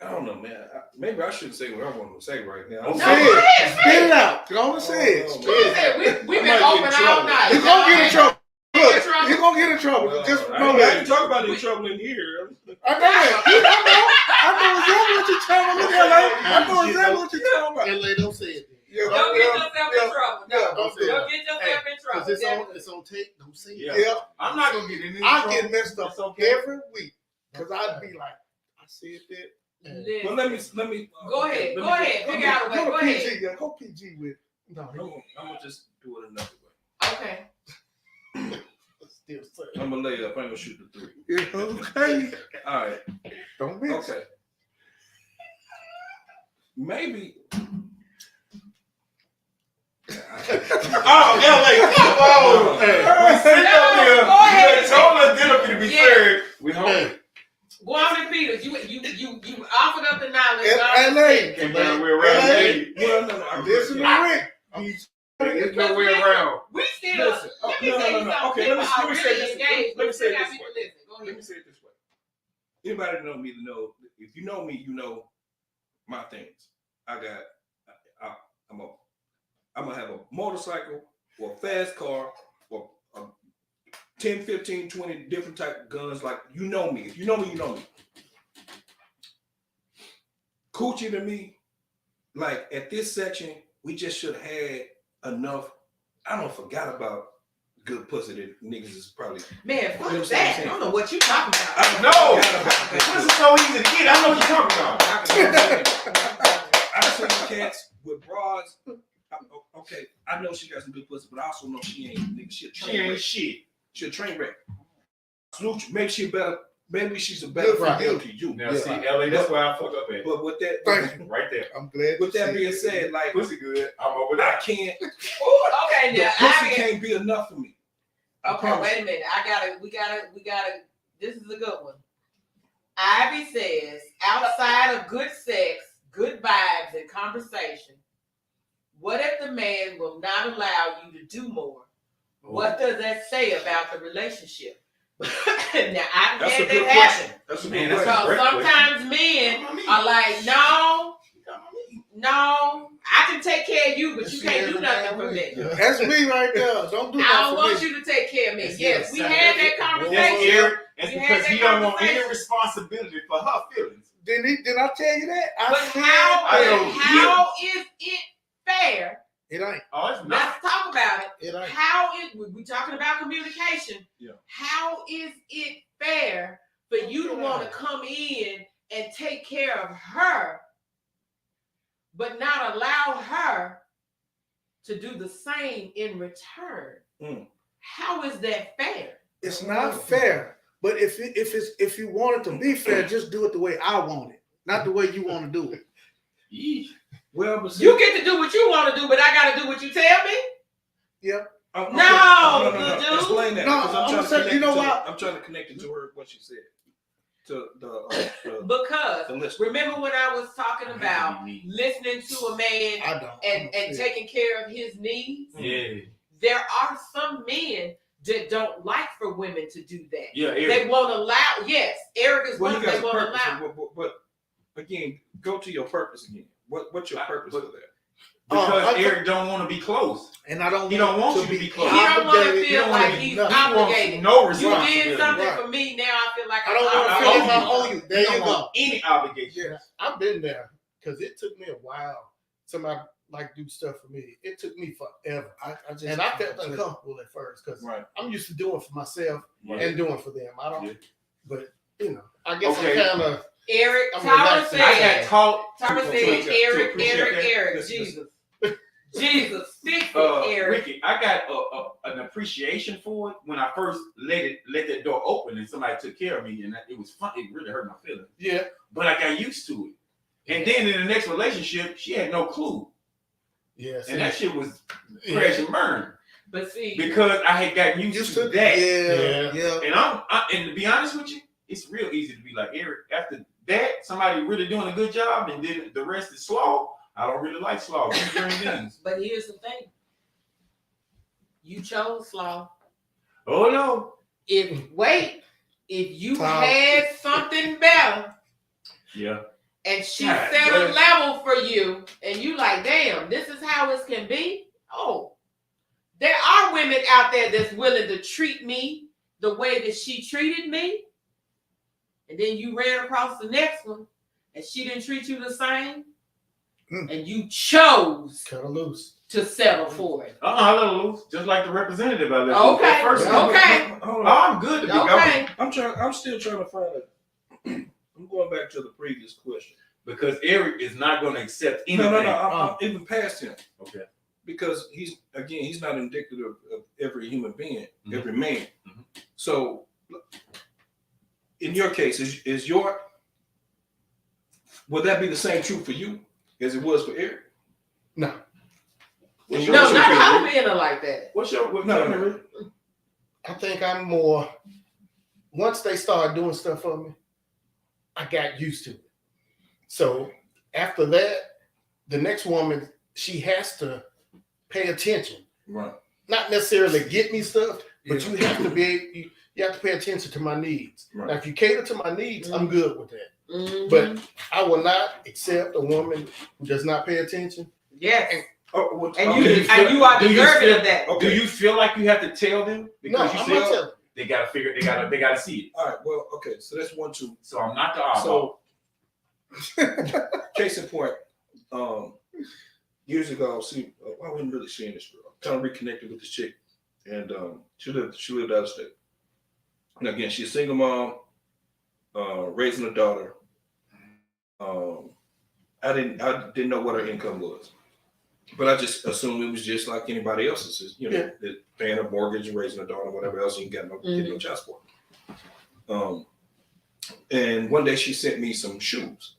I don't know, man. Maybe I shouldn't say what I want to say right now. No, No, Say it. go ahead, Spit say it it. out. Go on and say it. Oh, Spit We it. said we've I been might get in open all trouble. night. You're gonna get in trouble. Get in Look, trouble. you're gonna get in trouble. Just I know ain't that. talk about any trouble in here. I know that. I know exactly what you're talking about. I know exactly what you're talking about. LA, don't say it. Yeah, Don't get yeah, yourself yeah, in trouble. yeah. Don't say Don't it. get yourself in trouble. Because it's on tape. Don't say it. Yeah. Yeah. I'm not gonna get in any I trouble. get messed up It's okay. every week because I'd be like, I said that. Listen. Well, let me. Go ahead. let me Go ahead. Figure out a way. Go Go to ahead. PG. Yeah, go PG with. No, I'm gonna just do it another way. Okay. Still say it. I'm gonna lay up. I ain't gonna shoot the three. yeah, okay. All right. Don't miss. Okay. Maybe. Oh, LA, come on. We sit up here. Go ahead. You told us dinner to be Yeah. served. We home. Go on and Peters. You offered up the knowledge. And LA. Can't find a way around LA. it. Well, no. Listen to Rick. There's no way around. We still. Listen. Let me No, tell no, you no. something. Okay, People let are me say really this. engaged. Let me say it We got this people way. listening. Go Let ahead. me say it this way. Anybody that know me to know, if you know me, you know my things. I'm gonna have a motorcycle or a fast car or 10, 15, 20 different type of guns. Like, you know me. If you know me, you know me. Coochie to me, like at this section, we just should have had enough. I don't forgot about good pussy that niggas is probably. Man, You know fuck what I'm that. saying? I don't know what you talking about. No. I This is so easy to get. I know what you're talking about. I've seen cats with bras. Okay, I know she got some good pussy, but I also know she ain't nigga. She a She train ain't wreck. shit. She a train wreck. Salute you. Maybe she better. Maybe she's a better Good for female you. to you. Now Yeah. see, LA, that's where I fuck up at. But with that, Thank you. Right there. I'm glad. with you that said being that. said, like Pussy good. I'm over I that. can't. Okay, The now pussy I get. can't be enough for me. I Okay, promise wait a minute. We gotta. This is a good one. Ivy says, outside of good sex, good vibes, and conversation, what if the man will not allow you to do more? What does that say about the relationship? Now, I've That's a had good that question. happen. That's a Man, good that's question. a So great sometimes men are like, no, I can take care of you, but you can't do nothing for me. That's me right there. Don't do I that don't for want me. you to take care of me. That's Yes, it. we had that That's conversation. Eric. That's We had because that he don't want any conversation. responsibility for her feelings. Did I tell you that? But said how that. is it fair? It ain't. Oh, it's not. Let's talk about it. It ain't. How is we talking about communication? Yeah. How is it fair for you to want to come in and take care of her, but not allow her to do the same in return. How is that fair? It's not fair. But if you want it to be fair, just do it the way I want it, not the way you want to do it. Yeesh. Well, but You get to do what you want to do, but I got to do what you tell me? Yep. Okay. No, good dude. Explain that. No, because I'm trying gonna to say, connect you know it to- what? I'm trying to connect it to her, what she said. To the Because listener. remember when I was talking about listening to a man I don't. and taking care of his needs? Yeah. There are some men that don't like for women to do that. Yeah, Eric. They won't allow. Yes, Eric is Well, one you they got a won't purpose, allow. but again, go to your purpose again. What's your purpose for that? Because Eric don't want to be close. And I don't. He don't want you to be He close. don't want to obligated. feel don't wanna like be he's nothing. obligated. No You responsibility. did something Right. for me. Now I feel like I don't want to I feel owe like I you. owe you. There He you don't go. want any obligation. Yeah. I've been there because it took me a while. Somebody like do stuff for me. It took me forever, I just and I felt uncomfortable at first because Right. I'm used to doing for myself Right. and doing for them. I don't, Yeah. but I guess Okay. I'm kind of. Eric, I'm Tyler relaxing. I got said, taught. Tyler to said, appreciate Eric, that. Eric, Listen, Jesus. Jesus, fix it, Eric. Ricky, I got an appreciation for it when I first let that door open and somebody took care of me, and it was fun. It really hurt my feelings, Yeah. but I got used to it. And then in the next relationship, she had no clue, Yes. and that shit was crash and burn But see, because I had gotten used to that. Yeah. And to be honest with you, it's real easy to be like Eric. After that, somebody really doing a good job, and then the rest is slow. I don't really like slow. Things. but here's the thing. You chose Slaw. Oh no. If you Tyler. had something better Yeah. and she God set a bless. level for you, and you like, damn, this is how it can be. Oh, there are women out there that's willing to treat me the way that she treated me, and then you ran across the next one, and she didn't treat you the same, and you chose Cut her loose. to settle for it. I let her loose, just like the representative I let loose. Okay, That first one. okay. Hold on. Oh, I'm good to be Okay. going I'm still trying to find it. I'm going back to the previous question. because Eric is not going to accept No, anything. I'm even past him Okay. because he's not indicative of every human being, Mhm. every man. Mhm. So, in your case, would that be the same true for you as it was for Eric? No. What's No, your- not all men are like that. What's your what, No, tell me, no. Rick? I think I'm more. Once they start doing stuff for me, I got used to it. So after that, the next woman, she has to pay attention. Right. Not necessarily get me stuff, but Yeah. you have to be. You have to pay attention to my needs. Right. Now, if you cater to my needs, I'm good with that. Mhm. But I will not accept a woman who does not pay attention. yes, Oh, well, and okay. you are do you deserving feel- of that. Okay. Do you feel like you have to tell them No, because I'm you not said telling. they gotta figure, they gotta see it. All right. Well, okay. So that's 1, 2. So I'm not the oddball. So, case in point, years ago, I wasn't really seeing this girl. Kind of reconnected with this chick, and she lived out of state. And again, she's a single mom, raising a daughter. I didn't know what her income was, but I just assumed it was just like anybody else's. That paying a mortgage, raising a daughter, whatever else. You get no child support. And one day she sent me some shoes.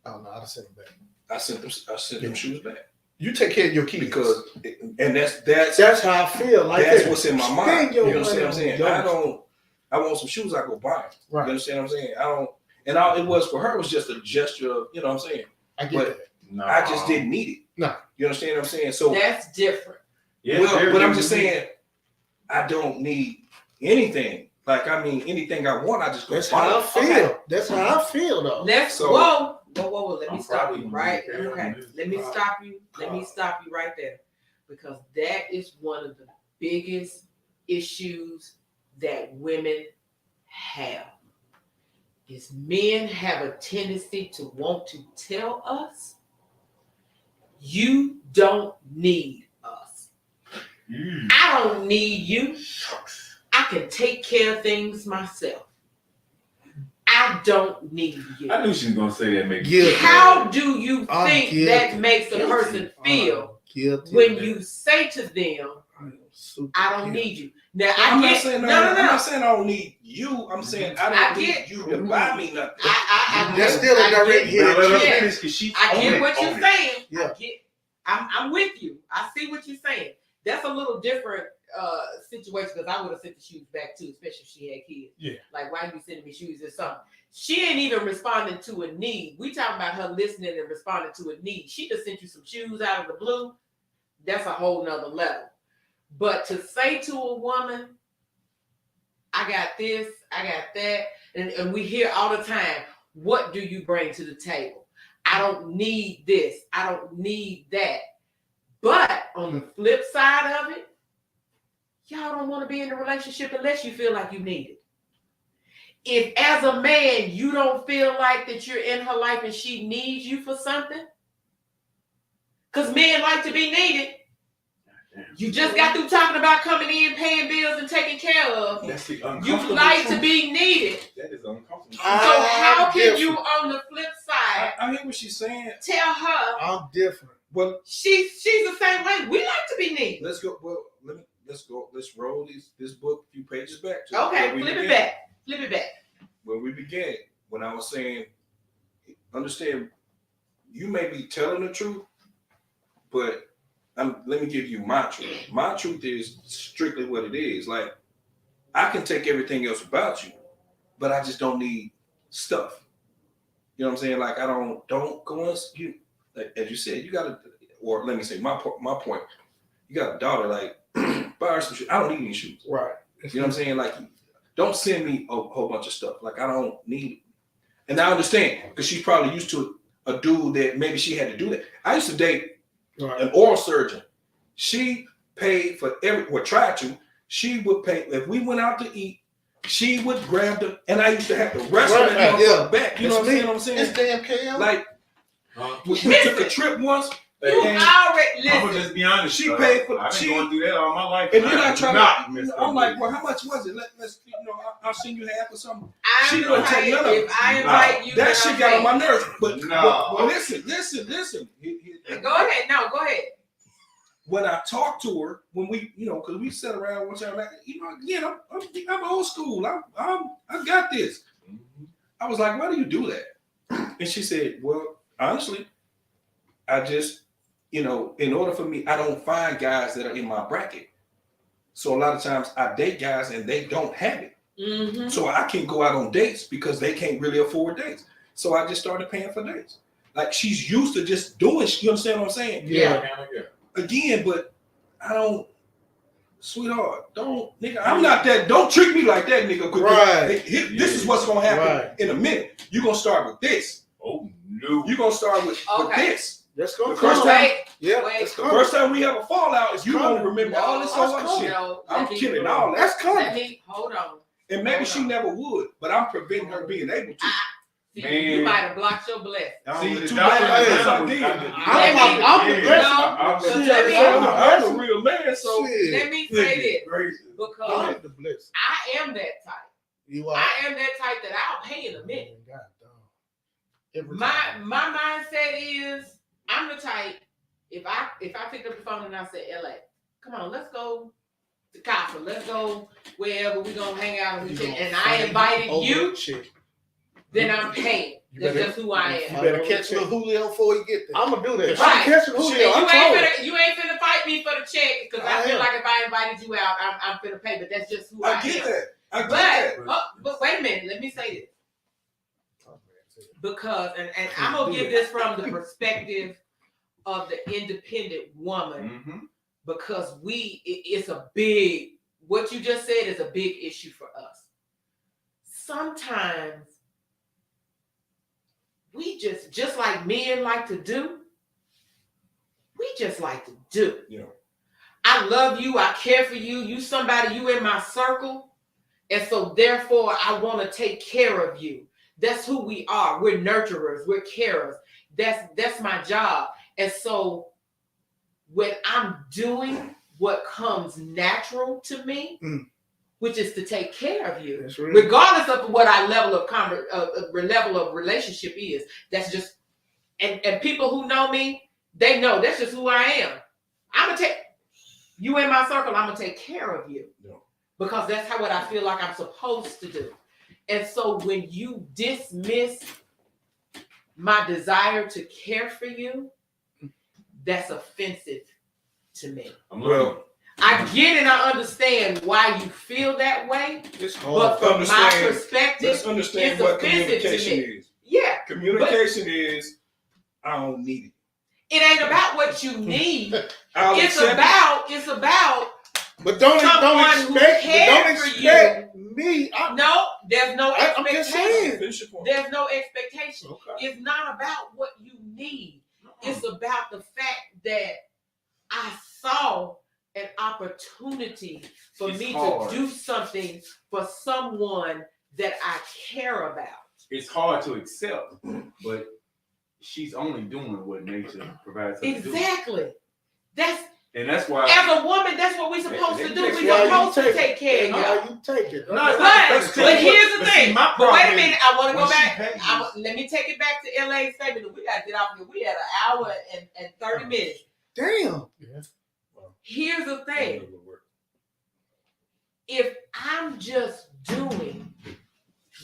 I don't know how to send it back. I sent them shoes back You take care of your kids and that's That's how I feel. Like that's that. what's in my Spend mind. You your understand what I'm saying? money. I want some shoes. I go buy them. You right. understand what I'm saying? I don't. And all it was for her was just a gesture of, you know what I'm saying? I get But- that. No. I just didn't need it. No. You understand what I'm saying? So, That's different. Yeah, well, very but I'm good. just saying, I don't need anything. Like, I mean, anything I want, I just go That's buy how I it. feel. Okay. That's how I feel though. Let's So- whoa. Let me I'm stop probably you right. gonna be Okay, careful. let me stop you. Let me stop you right there, because that is one of the biggest issues that women have. Is men have a tendency to want to tell us, you don't need us. I don't need you. I can take care of things myself. I don't need you. I knew she was gonna say that. Maybe. Guilty. How do you I'm think guilty. that makes a Guilty. person feel Guilty when of that. you say to them, I'm super I don't guilty. need you? Now I'm I not get saying no. I'm not saying I don't need you. I'm saying I don't I need get- you to buy me nothing. I That's get- still a I direct get- hit. Now, let her Yeah. finish because she. I own get it, what own you're it. saying. Yeah. I'm with you. I see what you're saying. That's a little different situation because I would have sent the shoes back too, especially if she had kids. Yeah. Like, why you sending me shoes or something? She ain't even responding to a need. We talking about her listening and responding to a need. She just sent you some shoes out of the blue. That's a whole nother level. But to say to a woman, I got this, I got that, and we hear all the time, what do you bring to the table? I don't need this. I don't need that. But on the flip side of it, y'all don't want to be in a relationship unless you feel like you need it. If as a man, you don't feel like that you're in her life and she needs you for something, because men like to be needed. You just got through talking about coming in, paying bills, and taking care of. That's the You uncomfortable like to truth. be needed. That is uncomfortable. So how I'm can you, different. on the flip side, I hear what she's saying. tell her I'm different. Well, she's the same way? We like to be needed. let's go. Well, let's roll this book a few pages back. to Okay, where we flip it began. back. Flip it back. Where we began, when I was saying, understand, you may be telling the truth, but let me give you my truth. My truth is strictly what it is. Like, I can take everything else about you, but I just don't need stuff. You know what I'm saying? Like, I don't go on. You, like, as you said, you gotta, or let me say my point. You got a daughter, like, buy her some shoes. I don't need any shoes. Right. You know what I'm saying? Like, don't send me a whole bunch of stuff. Like, I don't need it. And I understand because she's probably used to a dude that maybe she had to do that. I used to date Right. an oral surgeon. She paid for tried to. She would pay if we went out to eat. She would grab them, and I used to have to wrestle Right, that yeah. motherfucker back. You know That's what I'm saying? It's damn KL. Like, we took a trip once, You and already I'm gonna listen. just be honest. She paid for- I've been she- going through that all my life. and then I do try not to. miss I'm them like, days. well, how much was it? Let's I'll send you half or something. I'm She wouldn't take none of it. if I invite you, That then shit I'm got on my paying. nerves. But No. well, listen. Go ahead. No, go ahead. When I talked to her, when we, because we sat around one time, like, again, I'm old school. I got this. I was like, why do you do that? And she said, well, honestly, I just, in order for me, I don't find guys that are in my bracket. So a lot of times I date guys and they don't have it. Mm-hmm. So I can't go out on dates because they can't really afford dates. So I just started paying for dates. Like, she's used to just doing, you understand what I'm saying? Yeah. Again, but I don't, sweetheart, nigga, I'm not that, don't treat me like that, nigga. 'Cause Right. This is what's gonna happen Right. in a minute. You're gonna start with this. Oh no. You're gonna start with Okay. this. That's gonna The first come. time- Wait, Yeah. wait. It's The coming. first time we have a fallout is you gonna coming. remember all this No, other that's shit. No, I'm let me- killing all that. That's coming. Let me hold on. And maybe Hold she on. never would, but I'm preventing her being able to. See, Man. you might have blocked your blessing. See, Too the bad doctor- I did. I'm the Yeah. blessing. I'm- Let me- I'm a real man, so Shit. Let me say this Gracious. because I'm the bliss. I am that type. You are. I am that type that I'll pay in a minute. God, dog. Every My time. mindset is I'm the type. If I pick up the phone and I say, LA, come on, let's go to Casa, let's go wherever we gonna hang out and, You we gonna and I fight invited over you, that shit. then I'm paying. You That's better- just who I You am. better catch little Julio before you get there. I'm gonna do that. Right. I'm catching And Julio. I told her. you ain't finna fight me for the check because I I feel am. like if I invited you out, I'm finna pay. But that's just who I, I get am. that. I get that. But wait a minute. Let me say this because and I'm gonna give this from the perspective of the independent woman Mhm. because it's a big. What you just said is a big issue for us. Sometimes we just like men like to do. We just like to do. Yeah. I love you. I care for you. You somebody, you in my circle. And so therefore I want to take care of you. That's who we are. We're nurturers. We're carers. That's my job. And so when I'm doing what comes natural to me, which is to take care of you, That's real. regardless of what our level of relationship is. That's just, and people who know me, they know that's just who I am. I'm gonna take you in my circle. I'm gonna take care of you because that's what I feel like I'm supposed to do. And so when you dismiss my desire to care for you, that's offensive to me. Well, I get and I understand why you feel that way, It's but hard. from my Understand- perspective, let's understand it's what offensive to communication me. is. Yeah, Communication is, I don't need it. it ain't about what you need. I'll It's accept about But don't someone who expect cared for me. no. There's no I'm just expectation. saying. Finish your point. There's no expectation. Okay. It's not about what you need. It's about the fact that I saw an opportunity for It's me hard. to do something for someone that I care about. It's hard to accept, but she's only doing what nature provides her to do. Exactly. That's And that's why as a woman, that's what we're supposed to do. That's We're why supposed to take care of you. How you take it? But here's the thing. But wait a minute, I want to go back. Pays, Let me take it back to LA statement. We got to get off here. We had an hour and 30 minutes. Damn. Here's the thing. If I'm just doing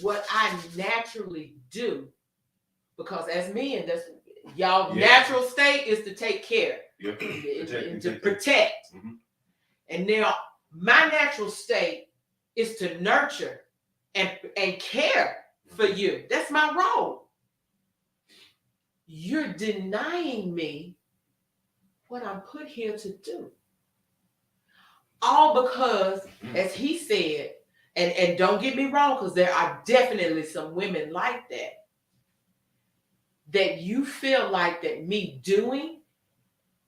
what I naturally do, because as men, that's y'all natural state is to take care, to protect. Mhm. And now my natural state is to nurture and care for you. That's my role. You're denying me what I'm put here to do. All because, as he said, and don't get me wrong, because there are definitely some women like that you feel like that me doing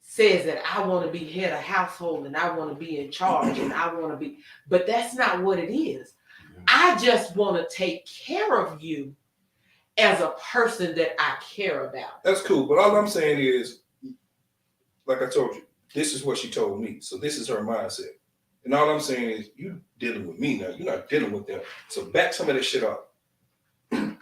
says that I want to be head of household and I want to be in charge and I want to be, but that's not what it is. I just want to take care of you as a person that I care about. That's cool. But all I'm saying is, like I told you, this is what she told me. So this is her mindset. And all I'm saying is, you dealing with me now. You're not dealing with them. So back some of that shit up.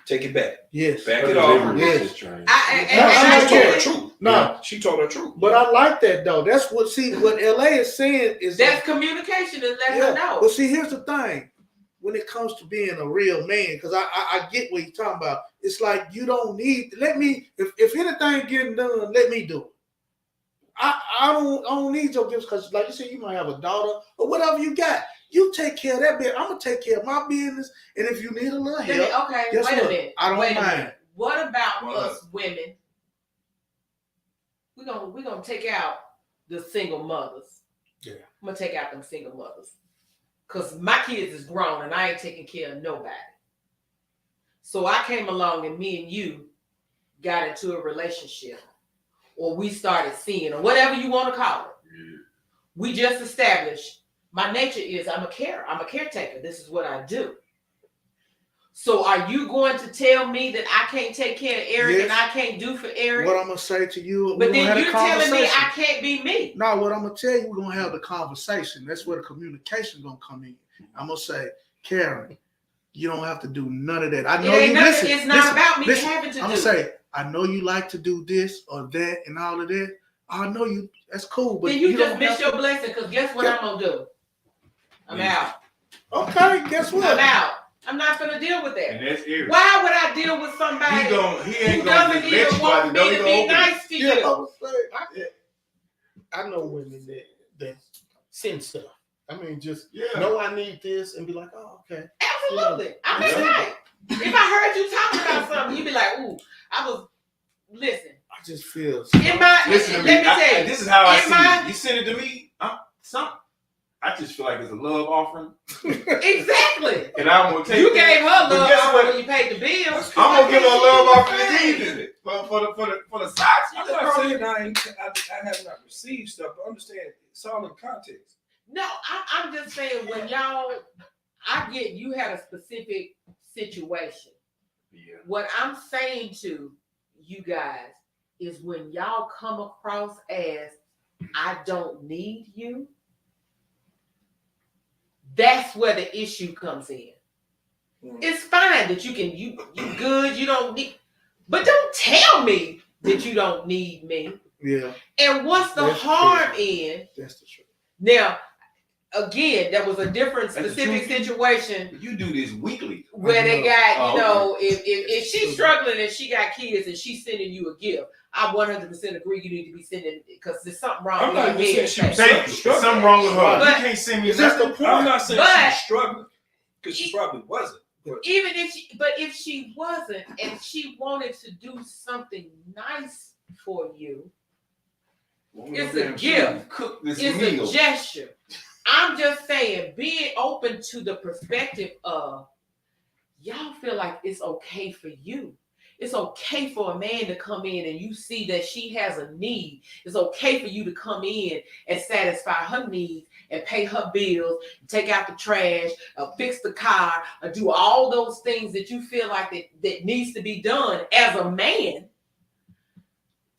Take it back. Yes. Back it off. Yes. She I told her get it. truth. No. She told her truth. But I like that though. That's what LA is saying is That's communication and letting her know. But see, here's the thing. When it comes to being a real man, because I get what you're talking about. It's like you don't need, let me, if anything getting done, let me do it. I don't need your gifts because, like you said, you might have a daughter or whatever you got. You take care of that bit. I'm gonna take care of my business, and if you need a little help, Okay, guess wait a what? minute. I don't Wait a mind. minute. What about What? us women? We're gonna take out the single mothers. Yeah. I'm gonna take out them single mothers. Cause my kids is grown and I ain't taking care of nobody. So I came along and me and you got into a relationship. Or we started seeing, or whatever you want to call it. Yeah. We just established my nature is I'm a caretaker. This is what I do. So are you going to tell me that I can't take care of Eric Yes. and I can't do for Eric? What I'm gonna say to you, But we're gonna then have you're a telling me conversation. I can't be me. No, what I'm gonna tell you, we're gonna have the conversation. That's where the communication gonna come in. I'm gonna say, Karen, you don't have to do none of that. I It know ain't you nothing. listen. It's not listen, about me listen. having to I'm do. gonna say, I know you like to do this or that and all of that. I know you. That's cool, but Then you just don't miss have your to- blessing. Cause guess what Yeah. I'm gonna do? I'm Yeah. out. Okay, guess what? I'm out. I'm not gonna deal with that. And that's Eric. Why would I deal with somebody He ain't who gonna doesn't just let even you want out me the door. He to gonna be open it. nice to Yeah, you? I would say, I know women that send stuff. I mean, just Yeah. know I need this and be like, oh, okay. Absolutely. I'm Yeah. just right. If I heard you talking about something, you'd be like, ooh, listen. I just feel. In my Listen to me. let me tell you. This is how I in see my- it. You send it to me. I just feel like it's a love offering, Exactly. and I'm gonna take. You it. gave her But love guess offering what? when you paid the bills. I'm gonna give her a love offering Right. again for the socks. I'm not saying I have not received stuff, but understand it's all in context. No, I'm just saying when y'all, I get you had a specific situation. Yeah. What I'm saying to you guys is when y'all come across as I don't need you, that's that's where the issue comes in. Mm. It's fine that you good, you don't need, but don't tell me that you don't need me. Yeah, And what's the That's harm true. in? that's the truth. Now, again, that was a different That's the specific truth. situation You do this weekly. where they got, Oh, if she's struggling and she got kids and she's sending you a gift, I 100% agree you need to be sending, because there's something wrong I'm with not her even head saying she space. was There's something wrong with her. But- You can't send me Is this the nothing. point? I'm not saying she But- was struggling because she probably wasn't. But Even if she wasn't and she wanted to do something nice for you, it's a gift. Cook this it's meal. a gesture. I'm just saying, being open to the perspective of y'all feel like it's okay for you. It's okay for a man to come in and you see that she has a need. It's okay for you to come in and satisfy her needs and pay her bills, take out the trash, fix the car, or do all those things that you feel like that needs to be done as a man.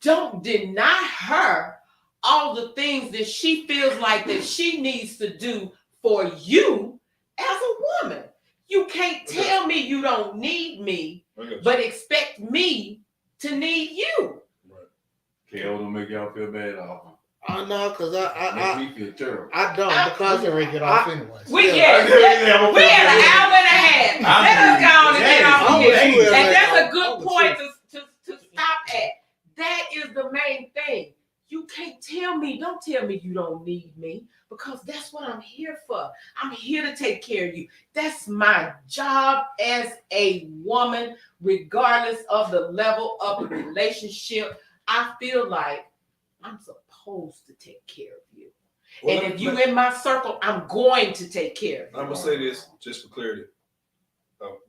Don't deny her all the things that she feels like that she needs to do for you as a woman. You can't tell me you don't need me, but expect me to need you. Kale don't make y'all feel bad at all. I know, cause Makes I me feel terrible. don't, because We can ring it off anyway. We Yeah. we had an hour and a half. Let us go on and get off I'm here. with you, And Eric. that's a I'm good with point to stop at. That is the main thing. You can't tell me, don't tell me you don't need me, because that's what I'm here for. I'm here to take care of you. That's my job as a woman, regardless of the level of the relationship. I feel like I'm supposed to take care of you. Well, And if you in my circle, I'm going to take care of you. I'm gonna say this just for clarity.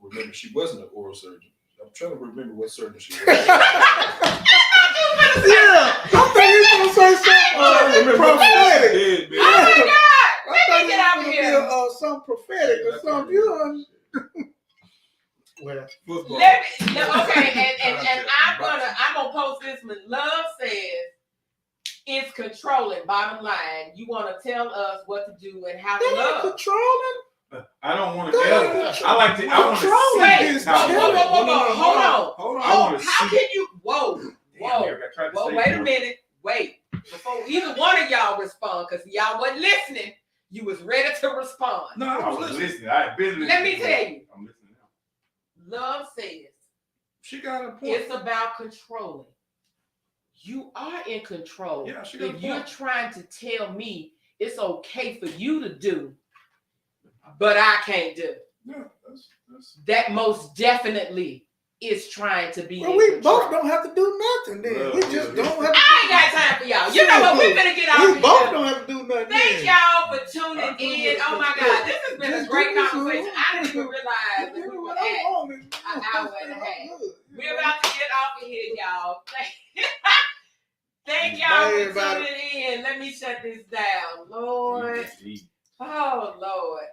Remember, she wasn't an oral surgeon. I'm trying to remember what surgeon she was. Yeah, I think he's gonna say something prophetic. Did, man. Oh my God! I Let thought me get out of he here. was something prophetic or something. You Well, Football. Okay, and I'm gonna post this one. Love says it's controlling. Bottom line, you want to tell us what to do and how to ain't love. controlling. I don't want to That tell. I like to. I want to Controlling see is how. chilling. Hold on. Hold on. I wanna How see. can you? Whoa. Damn, Eric, I tried to Well, say wait a something. minute. Wait. Before either one of y'all respond, because y'all wasn't listening, you was ready to respond. No, I I was was listening. listening. I had been listening. Let me tell you. I'm listening now. Love says She got a point. it's about controlling. You are in control. Yeah, she got a If you're point. trying to tell me it's okay for you to do, but I can't do, Yeah, that's that most definitely is trying to be Well, in we control. both don't have to do nothing then. Well, We just yeah, don't have to. I ain't got time for y'all. You know what? We're gonna get out We of both here. don't have to do nothing. Thank then. y'all for tuning in. Oh my God, this has been a Just great do this, conversation. man. I didn't even realize that we Do were what at. I want and an hour and a half. good. We're about to get off of here, y'all. Thank y'all Bye, for everybody. tuning in. Let me shut this down. Lord. Oh, Lord.